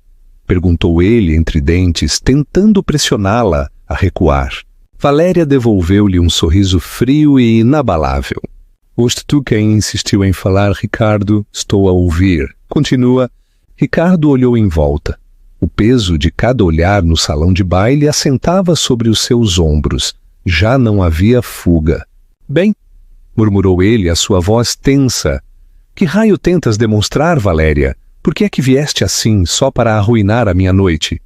Perguntou ele entre dentes, tentando pressioná-la a recuar. Valéria devolveu-lhe um sorriso frio e inabalável. Foste tu quem insistiu em falar, Ricardo. Estou a ouvir. Continua. Ricardo olhou em volta. O peso de cada olhar no salão de baile assentava sobre os seus ombros. Já não havia fuga. Bem, murmurou ele, a sua voz tensa. Que raio tentas demonstrar, Valéria? Por que é que vieste assim, só para arruinar a minha noite?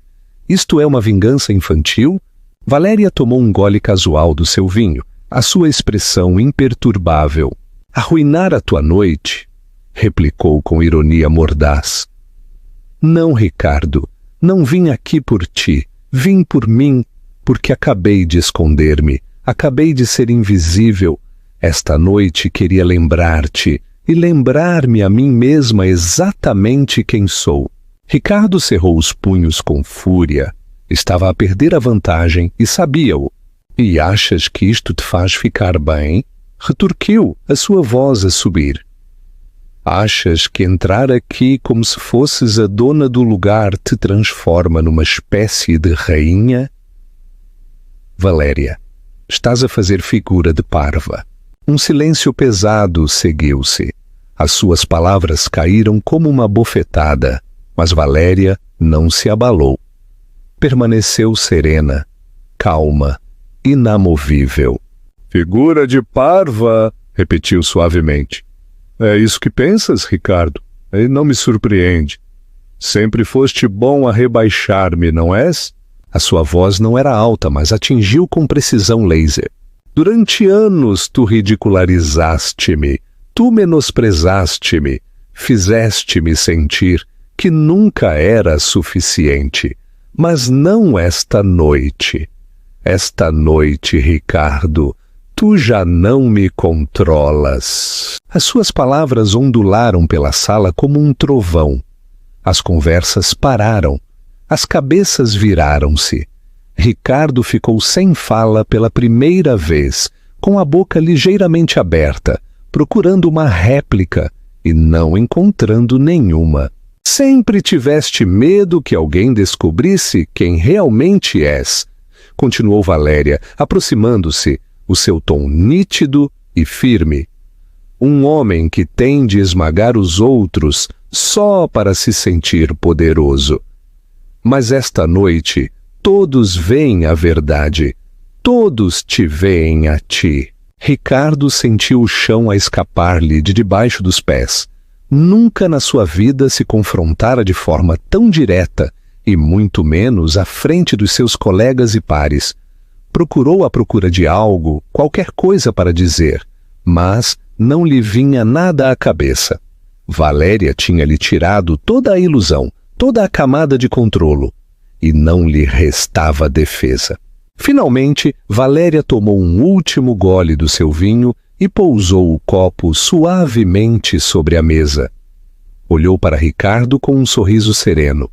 Isto é uma vingança infantil? Valéria tomou um gole casual do seu vinho, a sua expressão imperturbável. Arruinar a tua noite? Replicou com ironia mordaz. Não, Ricardo, não vim aqui por ti, vim por mim, porque acabei de esconder-me, acabei de ser invisível. Esta noite queria lembrar-te e lembrar-me a mim mesma exatamente quem sou. Ricardo cerrou os punhos com fúria. Estava a perder a vantagem e sabia-o. E achas que isto te faz ficar bem? Retorquiu, a sua voz a subir. Achas que entrar aqui como se fosses a dona do lugar te transforma numa espécie de rainha? Valéria, estás a fazer figura de parva. Um silêncio pesado seguiu-se. As suas palavras caíram como uma bofetada, mas Valéria não se abalou. Permaneceu serena, calma, inamovível. Figura de parva, repetiu suavemente. É isso que pensas, Ricardo? Não me surpreende. Sempre foste bom a rebaixar-me, não és? A sua voz não era alta, mas atingiu com precisão laser. Durante anos tu ridicularizaste-me, tu menosprezaste-me, fizeste-me sentir que nunca era suficiente. Mas não esta noite. Esta noite, Ricardo, tu já não me controlas. As suas palavras ondularam pela sala como um trovão. As conversas pararam. As cabeças viraram-se. Ricardo ficou sem fala pela primeira vez, com a boca ligeiramente aberta, procurando uma réplica e não encontrando nenhuma. Sempre tiveste medo que alguém descobrisse quem realmente és, continuou Valéria, aproximando-se, o seu tom nítido e firme. Um homem que tem de esmagar os outros só para se sentir poderoso. Mas esta noite todos veem a verdade, todos te veem a ti. Ricardo sentiu o chão a escapar-lhe de debaixo dos pés. Nunca na sua vida se confrontara de forma tão direta e muito menos à frente dos seus colegas e pares. Procurou à procura de algo, qualquer coisa para dizer, mas não lhe vinha nada à cabeça. Valéria tinha-lhe tirado toda a ilusão, toda a camada de controlo, e não lhe restava defesa. Finalmente, Valéria tomou um último gole do seu vinho e pousou o copo suavemente sobre a mesa. Olhou para Ricardo com um sorriso sereno.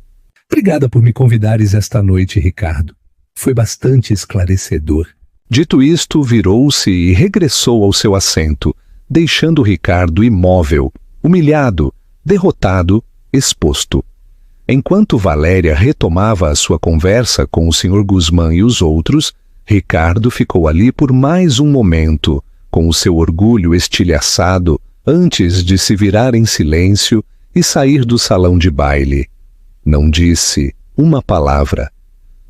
Obrigada por me convidares esta noite, Ricardo. Foi bastante esclarecedor. Dito isto, virou-se e regressou ao seu assento, deixando Ricardo imóvel, humilhado, derrotado exposto. Enquanto Valéria retomava a sua conversa com o Sr. Guzmán e os outros, Ricardo ficou ali por mais um momento, com o seu orgulho estilhaçado, antes de se virar em silêncio e sair do salão de baile. Não disse uma palavra.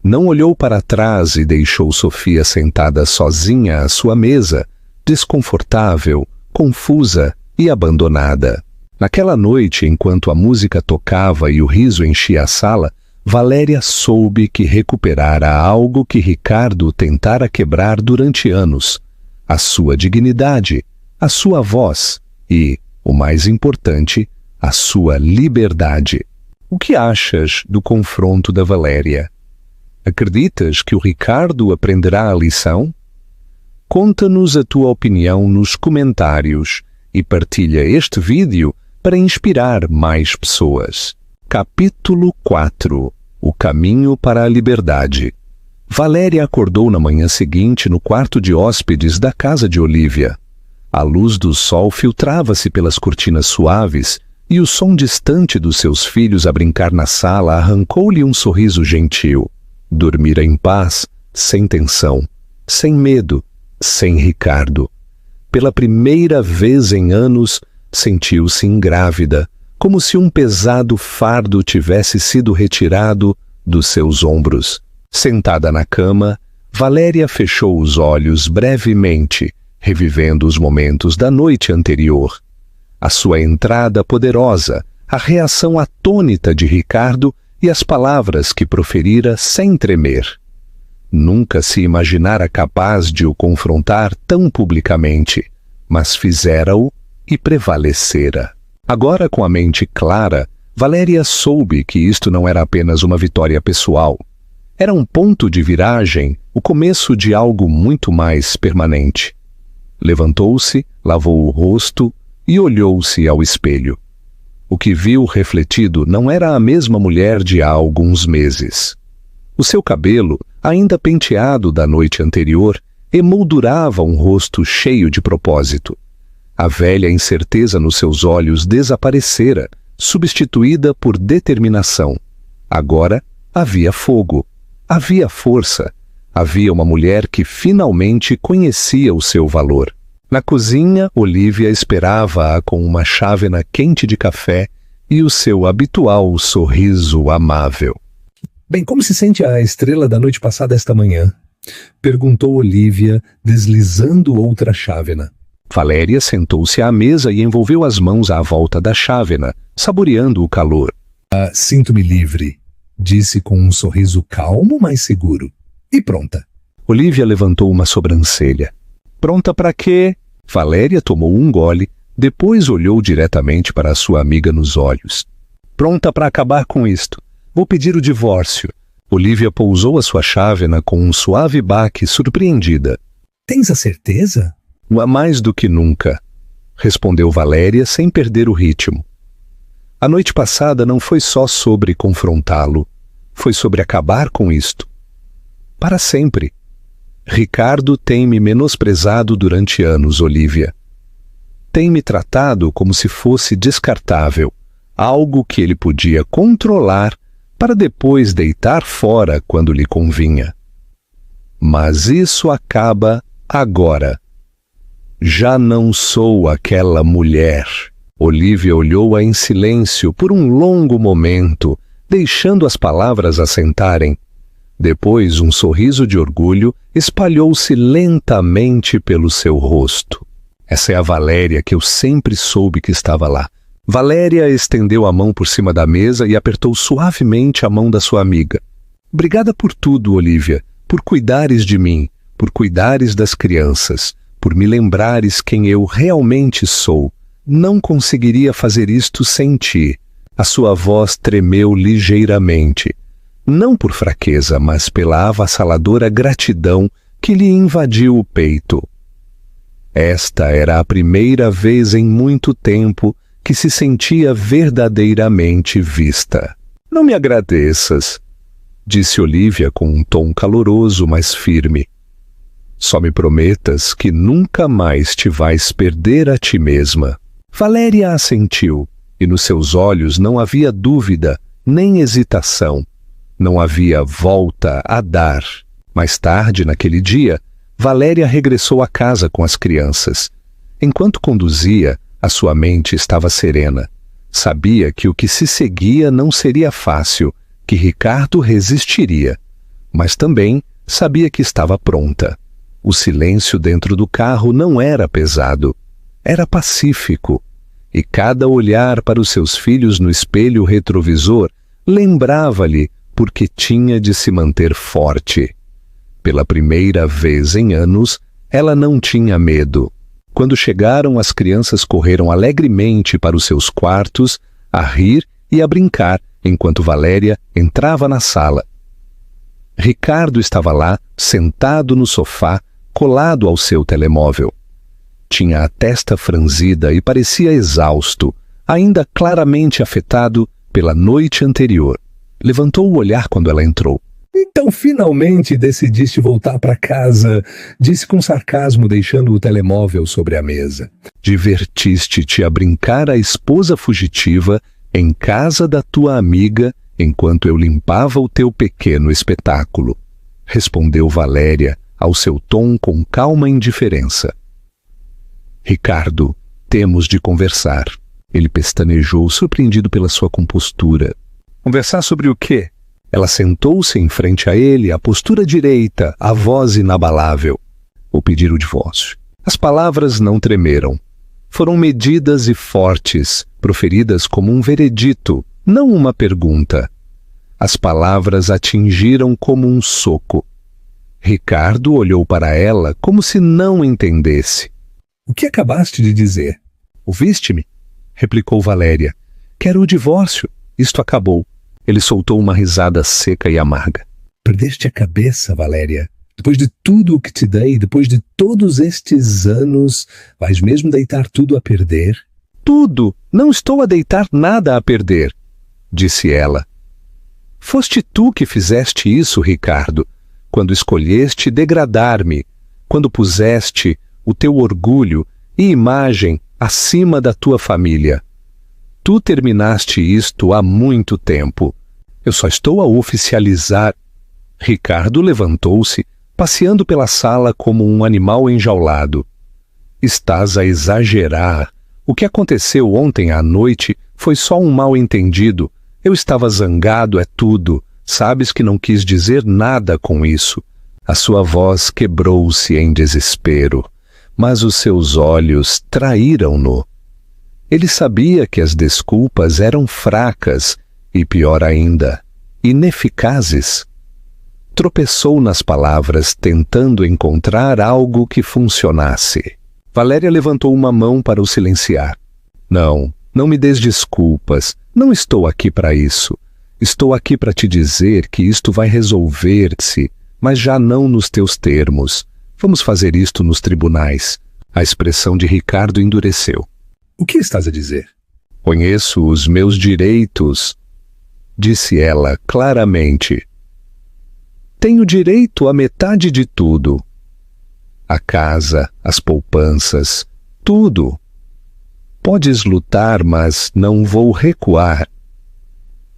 Não olhou para trás e deixou Sofia sentada sozinha à sua mesa, desconfortável, confusa e abandonada. Naquela noite, enquanto a música tocava e o riso enchia a sala, Valéria soube que recuperara algo que Ricardo tentara quebrar durante anos: a sua dignidade, a sua voz e, o mais importante, a sua liberdade. O que achas do confronto da Valéria? Acreditas que o Ricardo aprenderá a lição? Conta-nos a tua opinião nos comentários e partilha este vídeo para inspirar mais pessoas. Capítulo 4. O caminho para a liberdade. Valéria acordou na manhã seguinte no quarto de hóspedes da casa de Olívia. A luz do sol filtrava-se pelas cortinas suaves e o som distante dos seus filhos a brincar na sala arrancou-lhe um sorriso gentil. Dormira em paz, sem tensão, sem medo, sem Ricardo. Pela primeira vez em anos, sentiu-se ingrávida, como se um pesado fardo tivesse sido retirado dos seus ombros. Sentada na cama, Valéria fechou os olhos brevemente, revivendo os momentos da noite anterior. A sua entrada poderosa, a reação atônita de Ricardo e as palavras que proferira sem tremer. Nunca se imaginara capaz de o confrontar tão publicamente, mas fizera-o e prevalecera. Agora, com a mente clara, Valéria soube que isto não era apenas uma vitória pessoal. Era um ponto de viragem, o começo de algo muito mais permanente. Levantou-se, lavou o rosto e olhou-se ao espelho. O que viu refletido não era a mesma mulher de há alguns meses. O seu cabelo, ainda penteado da noite anterior, emoldurava um rosto cheio de propósito. A velha incerteza nos seus olhos desaparecera, substituída por determinação. Agora havia fogo, havia força, havia uma mulher que finalmente conhecia o seu valor. Na cozinha, Olívia esperava-a com uma chávena quente de café e o seu habitual sorriso amável. Bem, como se sente a estrela da noite passada esta manhã? Perguntou Olívia, deslizando outra chávena. Valéria sentou-se à mesa e envolveu as mãos à volta da chávena, saboreando o calor. Sinto-me livre, disse com um sorriso calmo, mas seguro. E pronta. Olívia levantou uma sobrancelha. Pronta para quê? Valéria tomou um gole, depois olhou diretamente para a sua amiga nos olhos. Pronta para acabar com isto. Vou pedir o divórcio. Olívia pousou a sua chávena com um suave baque, surpreendida. Tens a certeza? Mais do que nunca, respondeu Valéria sem perder o ritmo. A noite passada não foi só sobre confrontá-lo, foi sobre acabar com isto. Para sempre. Ricardo tem me menosprezado durante anos, Olívia. Tem me tratado como se fosse descartável, algo que ele podia controlar para depois deitar fora quando lhe convinha. Mas isso acaba agora. Já não sou aquela mulher. Olívia olhou-a em silêncio por um longo momento, deixando as palavras assentarem. Depois, um sorriso de orgulho espalhou-se lentamente pelo seu rosto. Essa é a Valéria que eu sempre soube que estava lá. Valéria estendeu a mão por cima da mesa e apertou suavemente a mão da sua amiga. Obrigada por tudo, Olívia, por cuidares de mim, por cuidares das crianças, por me lembrares quem eu realmente sou. Não conseguiria fazer isto sem ti. A sua voz tremeu ligeiramente. Não por fraqueza, mas pela avassaladora gratidão que lhe invadiu o peito. Esta era a primeira vez em muito tempo que se sentia verdadeiramente vista. Não me agradeças, disse Olívia com um tom caloroso, mas firme. Só me prometas que nunca mais te vais perder a ti mesma. Valéria assentiu. e nos seus olhos não havia dúvida nem hesitação. Não havia volta a dar. Mais tarde, naquele dia, Valéria regressou à casa com as crianças. Enquanto conduzia, a sua mente estava serena. Sabia que o que se seguia não seria fácil, que Ricardo resistiria. Mas também sabia que estava pronta. O silêncio dentro do carro não era pesado. Era pacífico. E cada olhar para os seus filhos no espelho retrovisor lembrava-lhe porque tinha de se manter forte. Pela primeira vez em anos, ela não tinha medo. Quando chegaram, as crianças correram alegremente para os seus quartos, a rir e a brincar, enquanto Valéria entrava na sala. Ricardo estava lá, sentado no sofá, colado ao seu telemóvel. Tinha a testa franzida e parecia exausto, ainda claramente afetado pela noite anterior. Levantou o olhar quando ela entrou. Então, finalmente decidiste voltar para casa, disse com sarcasmo, deixando o telemóvel sobre a mesa. Divertiste-te a brincar a esposa fugitiva em casa da tua amiga enquanto eu limpava o teu pequeno espetáculo, respondeu Valéria ao seu tom com calma indiferença. Ricardo, temos de conversar. Ele pestanejou, surpreendido pela sua compostura. Conversar sobre o quê? Ela sentou-se em frente a ele, a postura direita, a voz inabalável. Vou pedir o divórcio. As palavras não tremeram. Foram medidas e fortes, proferidas como um veredito, não uma pergunta. As palavras atingiram como um soco. Ricardo olhou para ela como se não entendesse. O que acabaste de dizer? Ouviste-me? Replicou Valéria. Quero o divórcio. Isto acabou. Ele soltou uma risada seca e amarga. Perdeste a cabeça, Valéria. Depois de tudo o que te dei, depois de todos estes anos, vais mesmo deitar tudo a perder? Tudo! Não estou a deitar nada a perder, disse ela. Foste tu que fizeste isso, Ricardo, quando escolheste degradar-me, quando puseste o teu orgulho e imagem acima da tua família. Tu terminaste isto há muito tempo. Eu só estou a oficializar. Ricardo levantou-se, passeando pela sala como um animal enjaulado. Estás a exagerar. O que aconteceu ontem à noite foi só um mal-entendido. Eu estava zangado, é tudo. Sabes que não quis dizer nada com isso. A sua voz quebrou-se em desespero, mas os seus olhos traíram-no. Ele sabia que as desculpas eram fracas e, pior ainda, ineficazes. Tropeçou nas palavras, tentando encontrar algo que funcionasse. Valéria levantou uma mão para o silenciar. Não me des desculpas. Não estou aqui para isso. Estou aqui para te dizer que isto vai resolver-se, mas já não nos teus termos. Vamos fazer isto nos tribunais. A expressão de Ricardo endureceu. O que estás a dizer? Conheço os meus direitos, disse ela claramente. Tenho direito à metade de tudo. A casa, as poupanças, tudo. Podes lutar, mas não vou recuar.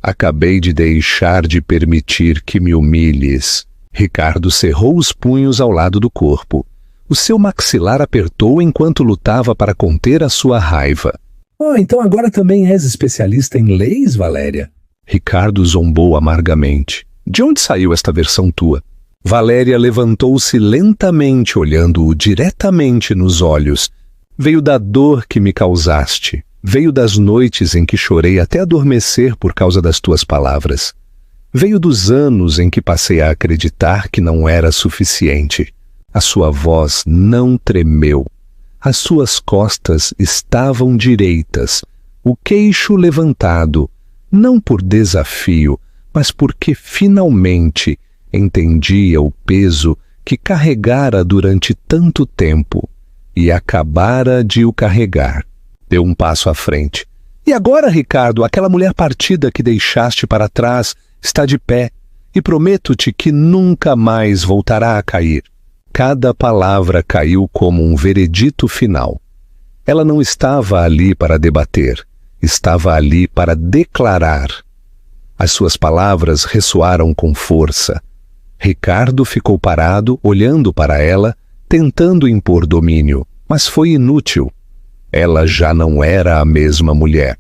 Acabei de deixar de permitir que me humilhes. Ricardo cerrou os punhos ao lado do corpo. O seu maxilar apertou enquanto lutava para conter a sua raiva. Então agora também és especialista em leis, Valéria? Ricardo zombou amargamente. De onde saiu esta versão tua? Valéria levantou-se lentamente, olhando-o diretamente nos olhos. Veio da dor que me causaste. Veio das noites em que chorei até adormecer por causa das tuas palavras. Veio dos anos em que passei a acreditar que não era suficiente. A sua voz não tremeu. As suas costas estavam direitas, o queixo levantado, não por desafio, mas porque finalmente entendia o peso que carregara durante tanto tempo e acabara de o carregar. Deu um passo à frente. E agora, Ricardo, aquela mulher partida que deixaste para trás está de pé, e prometo-te que nunca mais voltará a cair. Cada palavra caiu como um veredito final. Ela não estava ali para debater. estava ali para declarar. As suas palavras ressoaram com força. Ricardo ficou parado, olhando para ela, tentando impor domínio, mas foi inútil. Ela já não era a mesma mulher.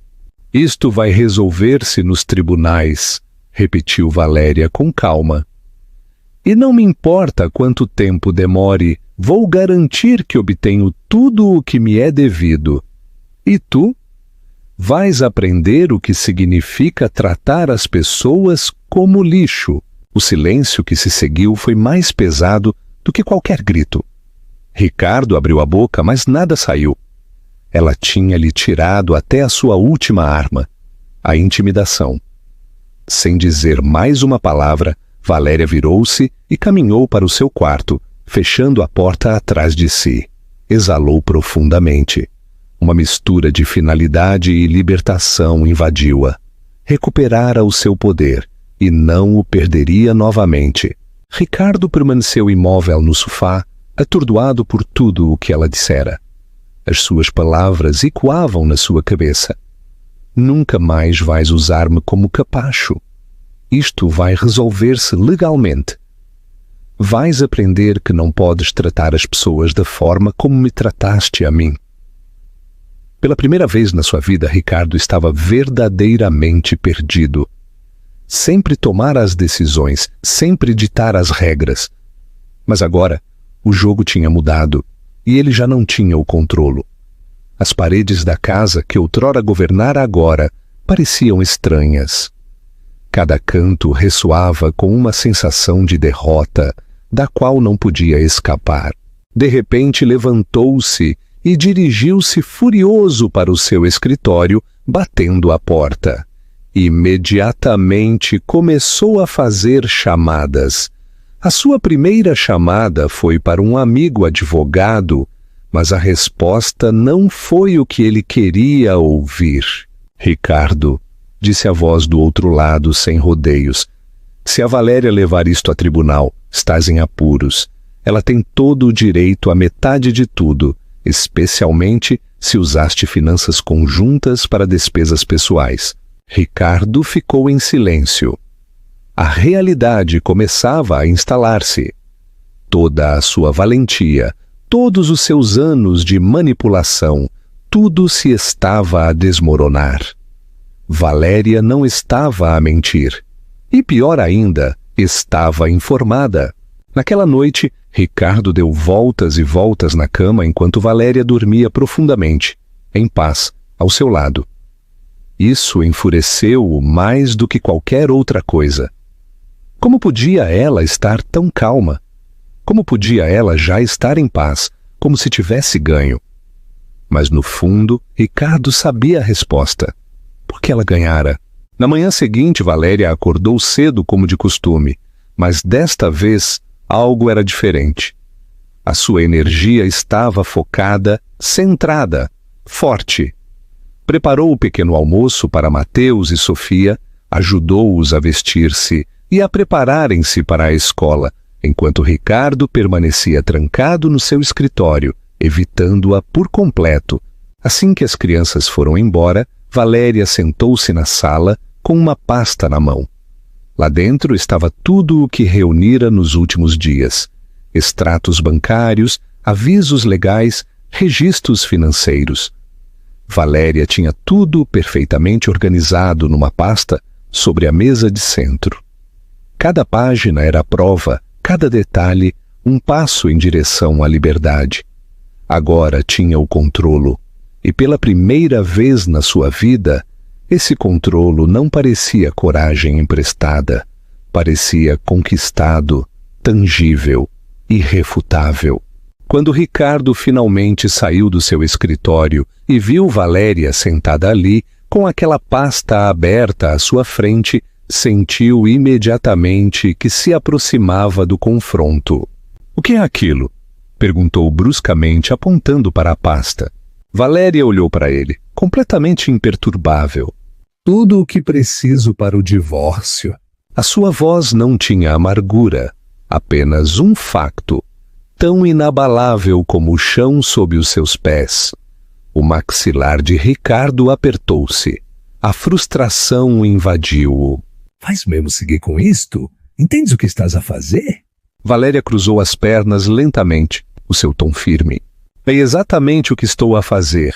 Isto vai resolver-se nos tribunais, repetiu Valéria com calma. E não me importa quanto tempo demore, vou garantir que obtenho tudo o que me é devido. E tu? Vais aprender o que significa tratar as pessoas como lixo. O silêncio que se seguiu foi mais pesado do que qualquer grito. Ricardo abriu a boca, mas nada saiu. Ela tinha lhe tirado até a sua última arma, a intimidação. Sem dizer mais uma palavra, Valéria virou-se e caminhou para o seu quarto, fechando a porta atrás de si. Exalou profundamente. Uma mistura de finalidade e libertação invadiu-a. Recuperara o seu poder e não o perderia novamente. Ricardo permaneceu imóvel no sofá, atordoado por tudo o que ela dissera. As suas palavras ecoavam na sua cabeça. Nunca mais vais usar-me como capacho. Isto vai resolver-se legalmente. Vais aprender que não podes tratar as pessoas da forma como me trataste a mim. Pela primeira vez na sua vida, Ricardo estava verdadeiramente perdido. Sempre tomara as decisões, sempre ditar as regras. Mas agora, o jogo tinha mudado e ele já não tinha o controlo. As paredes da casa que outrora governara agora pareciam estranhas. Cada canto ressoava com uma sensação de derrota, da qual não podia escapar. De repente levantou-se e dirigiu-se furioso para o seu escritório, batendo a porta. Imediatamente começou a fazer chamadas. A sua primeira chamada foi para um amigo advogado, mas a resposta não foi o que ele queria ouvir. Ricardo, disse a voz do outro lado sem rodeios, se a Valéria levar isto a tribunal, estás em apuros. Ela tem todo o direito à metade de tudo, especialmente se usaste finanças conjuntas para despesas pessoais. Ricardo ficou em silêncio. A realidade começava a instalar-se. Toda a sua valentia, todos os seus anos de manipulação, tudo se estava a desmoronar. Valéria não estava a mentir. E pior ainda, estava informada. Naquela noite, Ricardo deu voltas e voltas na cama enquanto Valéria dormia profundamente, em paz, ao seu lado. Isso enfureceu-o mais do que qualquer outra coisa. Como podia ela estar tão calma? Como podia ela já estar em paz, como se tivesse ganho? Mas no fundo, Ricardo sabia a resposta. Porque ela ganhara. Na manhã seguinte, Valéria acordou cedo como de costume, mas desta vez algo era diferente. A sua energia estava focada, centrada, forte. Preparou o pequeno almoço para Mateus e Sofia, ajudou-os a vestir-se e a prepararem-se para a escola, enquanto Ricardo permanecia trancado no seu escritório, evitando-a por completo. Assim que as crianças foram embora, Valéria sentou-se na sala com uma pasta na mão. Lá dentro estava tudo o que reunira nos últimos dias: extratos bancários, avisos legais, registros financeiros. Valéria tinha tudo perfeitamente organizado numa pasta sobre a mesa de centro. Cada página era prova, cada detalhe, um passo em direção à liberdade. Agora tinha o controlo, e pela primeira vez na sua vida, esse controlo não parecia coragem emprestada, parecia conquistado, tangível, irrefutável. Quando Ricardo finalmente saiu do seu escritório e viu Valéria sentada ali, com aquela pasta aberta à sua frente, sentiu imediatamente que se aproximava do confronto. "O que é aquilo?" perguntou bruscamente, apontando para a pasta. Valéria olhou para ele, completamente imperturbável. Tudo o que preciso para o divórcio. A sua voz não tinha amargura, apenas um facto, tão inabalável como o chão sob os seus pés. O maxilar de Ricardo apertou-se. A frustração invadiu-o. Vais mesmo seguir com isto? Entendes o que estás a fazer? Valéria cruzou as pernas lentamente, o seu tom firme. É exatamente o que estou a fazer.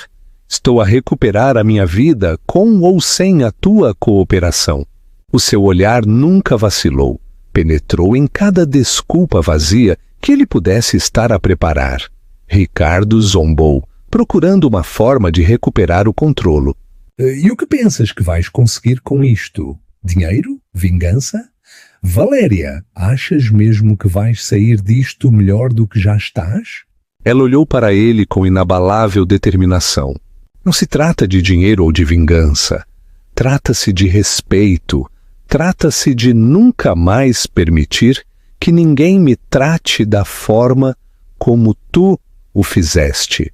Estou a recuperar a minha vida com ou sem a tua cooperação. O seu olhar nunca vacilou. Penetrou em cada desculpa vazia que ele pudesse estar a preparar. Ricardo zombou, procurando uma forma de recuperar o controlo. E o que pensas que vais conseguir com isto? Dinheiro? Vingança? Valéria, achas mesmo que vais sair disto melhor do que já estás? Ela olhou para ele com inabalável determinação. Não se trata de dinheiro ou de vingança. Trata-se de respeito. Trata-se de nunca mais permitir que ninguém me trate da forma como tu o fizeste.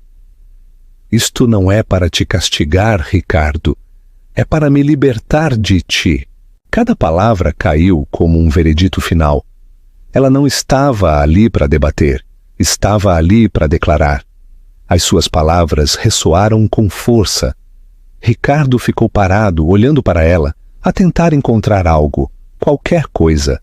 Isto não é para te castigar, Ricardo. É para me libertar de ti. Cada palavra caiu como um veredito final. Ela não estava ali para debater. Estava ali para declarar. As suas palavras ressoaram com força. Ricardo ficou parado, olhando para ela, a tentar encontrar algo, qualquer coisa,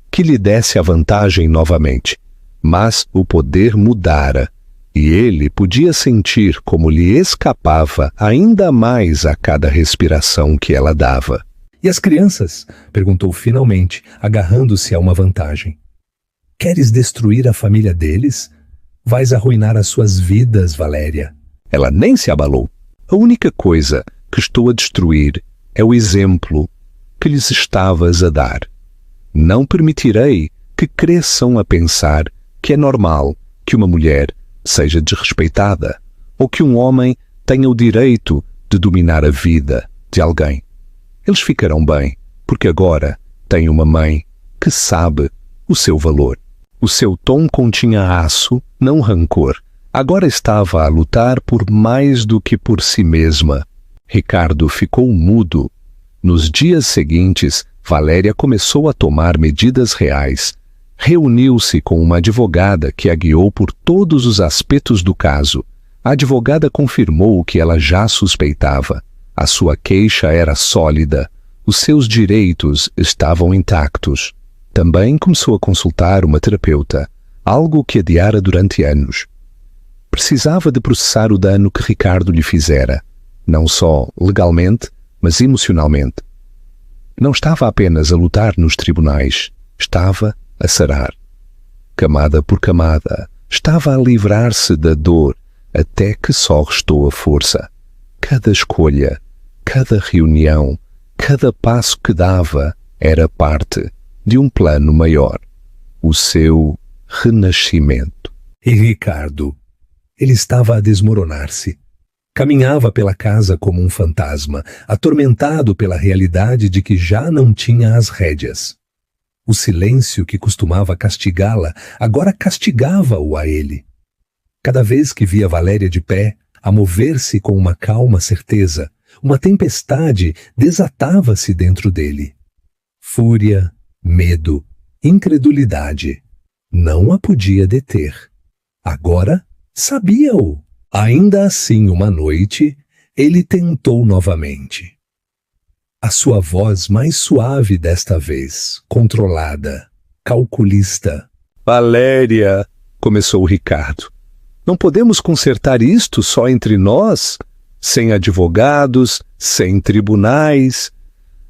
que lhe desse a vantagem novamente. Mas o poder mudara, e ele podia sentir como lhe escapava ainda mais a cada respiração que ela dava. E as crianças? Perguntou finalmente, agarrando-se a uma vantagem. Queres destruir a família deles? Vais arruinar as suas vidas, Valéria. Ela nem se abalou. A única coisa que estou a destruir é o exemplo que lhes estavas a dar. Não permitirei que cresçam a pensar que é normal que uma mulher seja desrespeitada ou que um homem tenha o direito de dominar a vida de alguém. Eles ficarão bem, porque agora têm uma mãe que sabe o seu valor. O seu tom continha aço, não rancor. Agora estava a lutar por mais do que por si mesma. Ricardo ficou mudo. Nos dias seguintes, Valéria começou a tomar medidas reais. Reuniu-se com uma advogada que a guiou por todos os aspectos do caso. A advogada confirmou o que ela já suspeitava. A sua queixa era sólida. Os seus direitos estavam intactos. Também começou a consultar uma terapeuta, algo que adiara durante anos. Precisava de processar o dano que Ricardo lhe fizera, não só legalmente, mas emocionalmente. Não estava apenas a lutar nos tribunais, estava a sarar. Camada por camada, estava a livrar-se da dor até que só restou a força. Cada escolha, cada reunião, cada passo que dava era parte de um plano maior, o seu renascimento. E Ricardo, ele estava a desmoronar-se. Caminhava pela casa como um fantasma, atormentado pela realidade de que já não tinha as rédeas. O silêncio que costumava castigá-la, agora castigava-o a ele. Cada vez que via Valéria de pé, a mover-se com uma calma certeza, uma tempestade desatava-se dentro dele. Fúria, medo, incredulidade. Não a podia deter. Agora sabia-o. Ainda assim, uma noite, ele tentou novamente. A sua voz mais suave desta vez, controlada, calculista. Valéria, começou Ricardo. Não podemos consertar isto só entre nós, sem advogados, sem tribunais.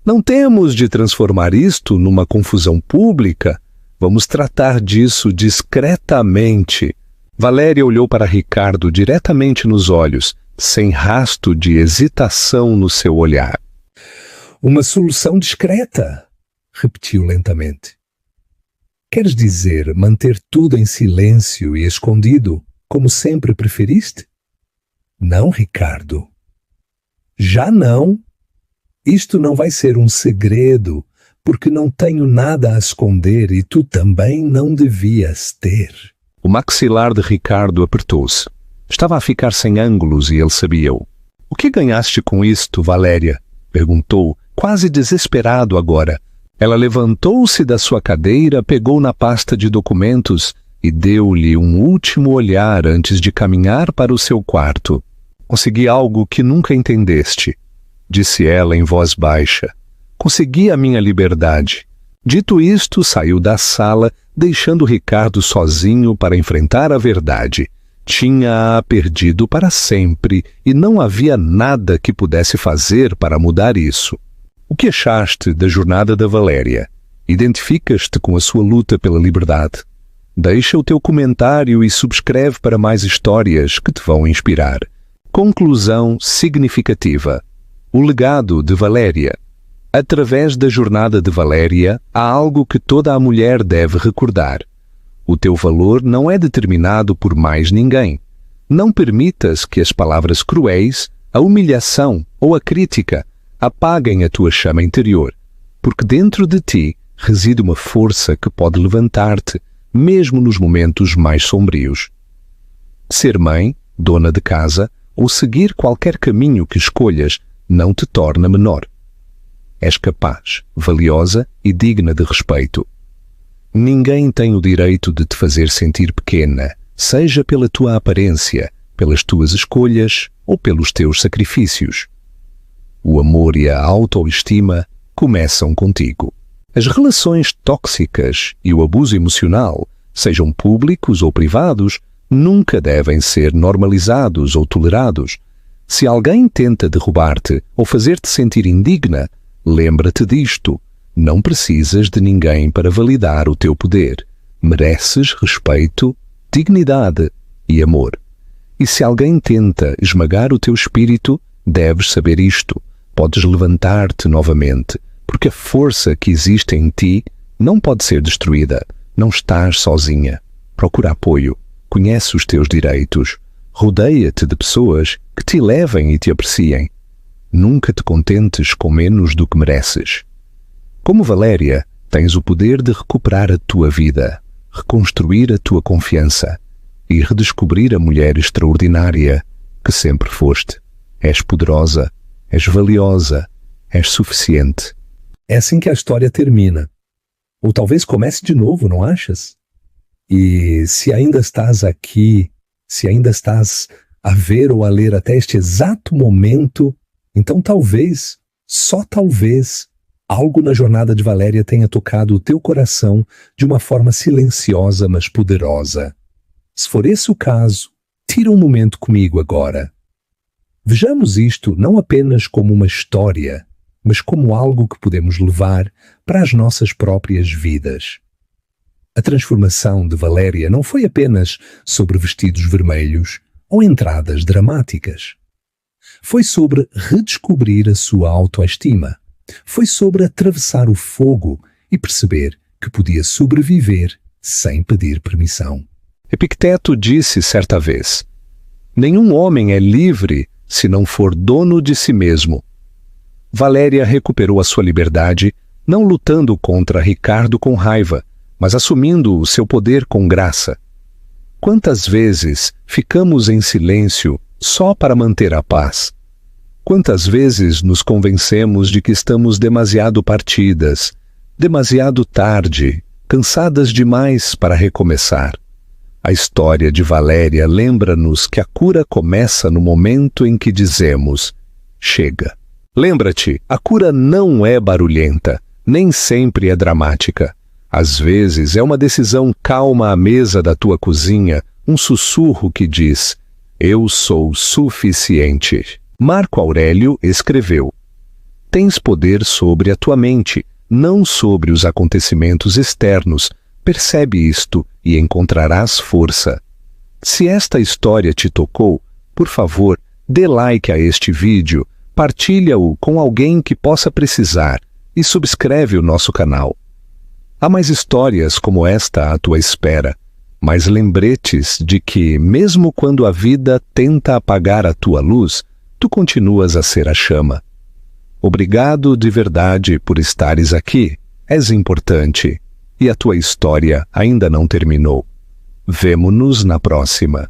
Não temos de transformar isto numa confusão pública. Vamos tratar disso discretamente. Valéria olhou para Ricardo diretamente nos olhos, sem rastro de hesitação no seu olhar. Uma solução discreta, repetiu lentamente. Queres dizer manter tudo em silêncio e escondido, como sempre preferiste? Não, Ricardo. Já não. Isto não vai ser um segredo, porque não tenho nada a esconder e tu também não devias ter. O maxilar de Ricardo apertou-se. Estava a ficar sem ângulos e ele sabia-o. O que ganhaste com isto, Valéria? Perguntou, quase desesperado agora. Ela levantou-se da sua cadeira, pegou na pasta de documentos e deu-lhe um último olhar antes de caminhar para o seu quarto. Consegui algo que nunca entendeste, disse ela em voz baixa. Consegui a minha liberdade. Dito isto, saiu da sala, deixando Ricardo sozinho para enfrentar a verdade. Tinha-a perdido para sempre e não havia nada que pudesse fazer para mudar isso. O que achaste da jornada da Valéria? Identificas-te com a sua luta pela liberdade? Deixa o teu comentário e subscreve para mais histórias que te vão inspirar. Conclusão significativa. O legado de Valéria. Através da jornada de Valéria, há algo que toda a mulher deve recordar. O teu valor não é determinado por mais ninguém. Não permitas que as palavras cruéis, a humilhação ou a crítica apaguem a tua chama interior, porque dentro de ti reside uma força que pode levantar-te, mesmo nos momentos mais sombrios. Ser mãe, dona de casa, ou seguir qualquer caminho que escolhas não te torna menor. És capaz, valiosa e digna de respeito. Ninguém tem o direito de te fazer sentir pequena, seja pela tua aparência, pelas tuas escolhas ou pelos teus sacrifícios. O amor e a autoestima começam contigo. As relações tóxicas e o abuso emocional, sejam públicos ou privados, nunca devem ser normalizados ou tolerados. Se alguém tenta derrubar-te ou fazer-te sentir indigna, lembra-te disto. Não precisas de ninguém para validar o teu poder. Mereces respeito, dignidade e amor. E se alguém tenta esmagar o teu espírito, deves saber isto. Podes levantar-te novamente, porque a força que existe em ti não pode ser destruída. Não estás sozinha. Procura apoio. Conhece os teus direitos. Rodeia-te de pessoas que te elevem e te apreciem. Nunca te contentes com menos do que mereces. Como Valéria, tens o poder de recuperar a tua vida, reconstruir a tua confiança e redescobrir a mulher extraordinária que sempre foste. És poderosa, és valiosa, és suficiente. É assim que a história termina. Ou talvez comece de novo, não achas? E se ainda estás aqui, se ainda estás a ver ou a ler até este exato momento, então talvez, só talvez, algo na jornada de Valéria tenha tocado o teu coração de uma forma silenciosa, mas poderosa. Se for esse o caso, tira um momento comigo agora. Vejamos isto não apenas como uma história, mas como algo que podemos levar para as nossas próprias vidas. A transformação de Valéria não foi apenas sobre vestidos vermelhos ou entradas dramáticas. Foi sobre redescobrir a sua autoestima. Foi sobre atravessar o fogo e perceber que podia sobreviver sem pedir permissão. Epicteto disse certa vez: nenhum homem é livre se não for dono de si mesmo. Valéria recuperou a sua liberdade, não lutando contra Ricardo com raiva, mas assumindo o seu poder com graça. Quantas vezes ficamos em silêncio só para manter a paz? Quantas vezes nos convencemos de que estamos demasiado partidas, demasiado tarde, cansadas demais para recomeçar? A história de Valéria lembra-nos que a cura começa no momento em que dizemos: chega. Lembra-te, a cura não é barulhenta, nem sempre é dramática. Às vezes é uma decisão calma à mesa da tua cozinha, um sussurro que diz: eu sou suficiente. Marco Aurélio escreveu: tens poder sobre a tua mente, não sobre os acontecimentos externos. Percebe isto e encontrarás força. Se esta história te tocou, por favor, dê like a este vídeo, partilha-o com alguém que possa precisar e subscreve o nosso canal. Há mais histórias como esta à tua espera, mas lembretes de que, mesmo quando a vida tenta apagar a tua luz, tu continuas a ser a chama. Obrigado de verdade por estares aqui. És importante e a tua história ainda não terminou. Vemo-nos na próxima.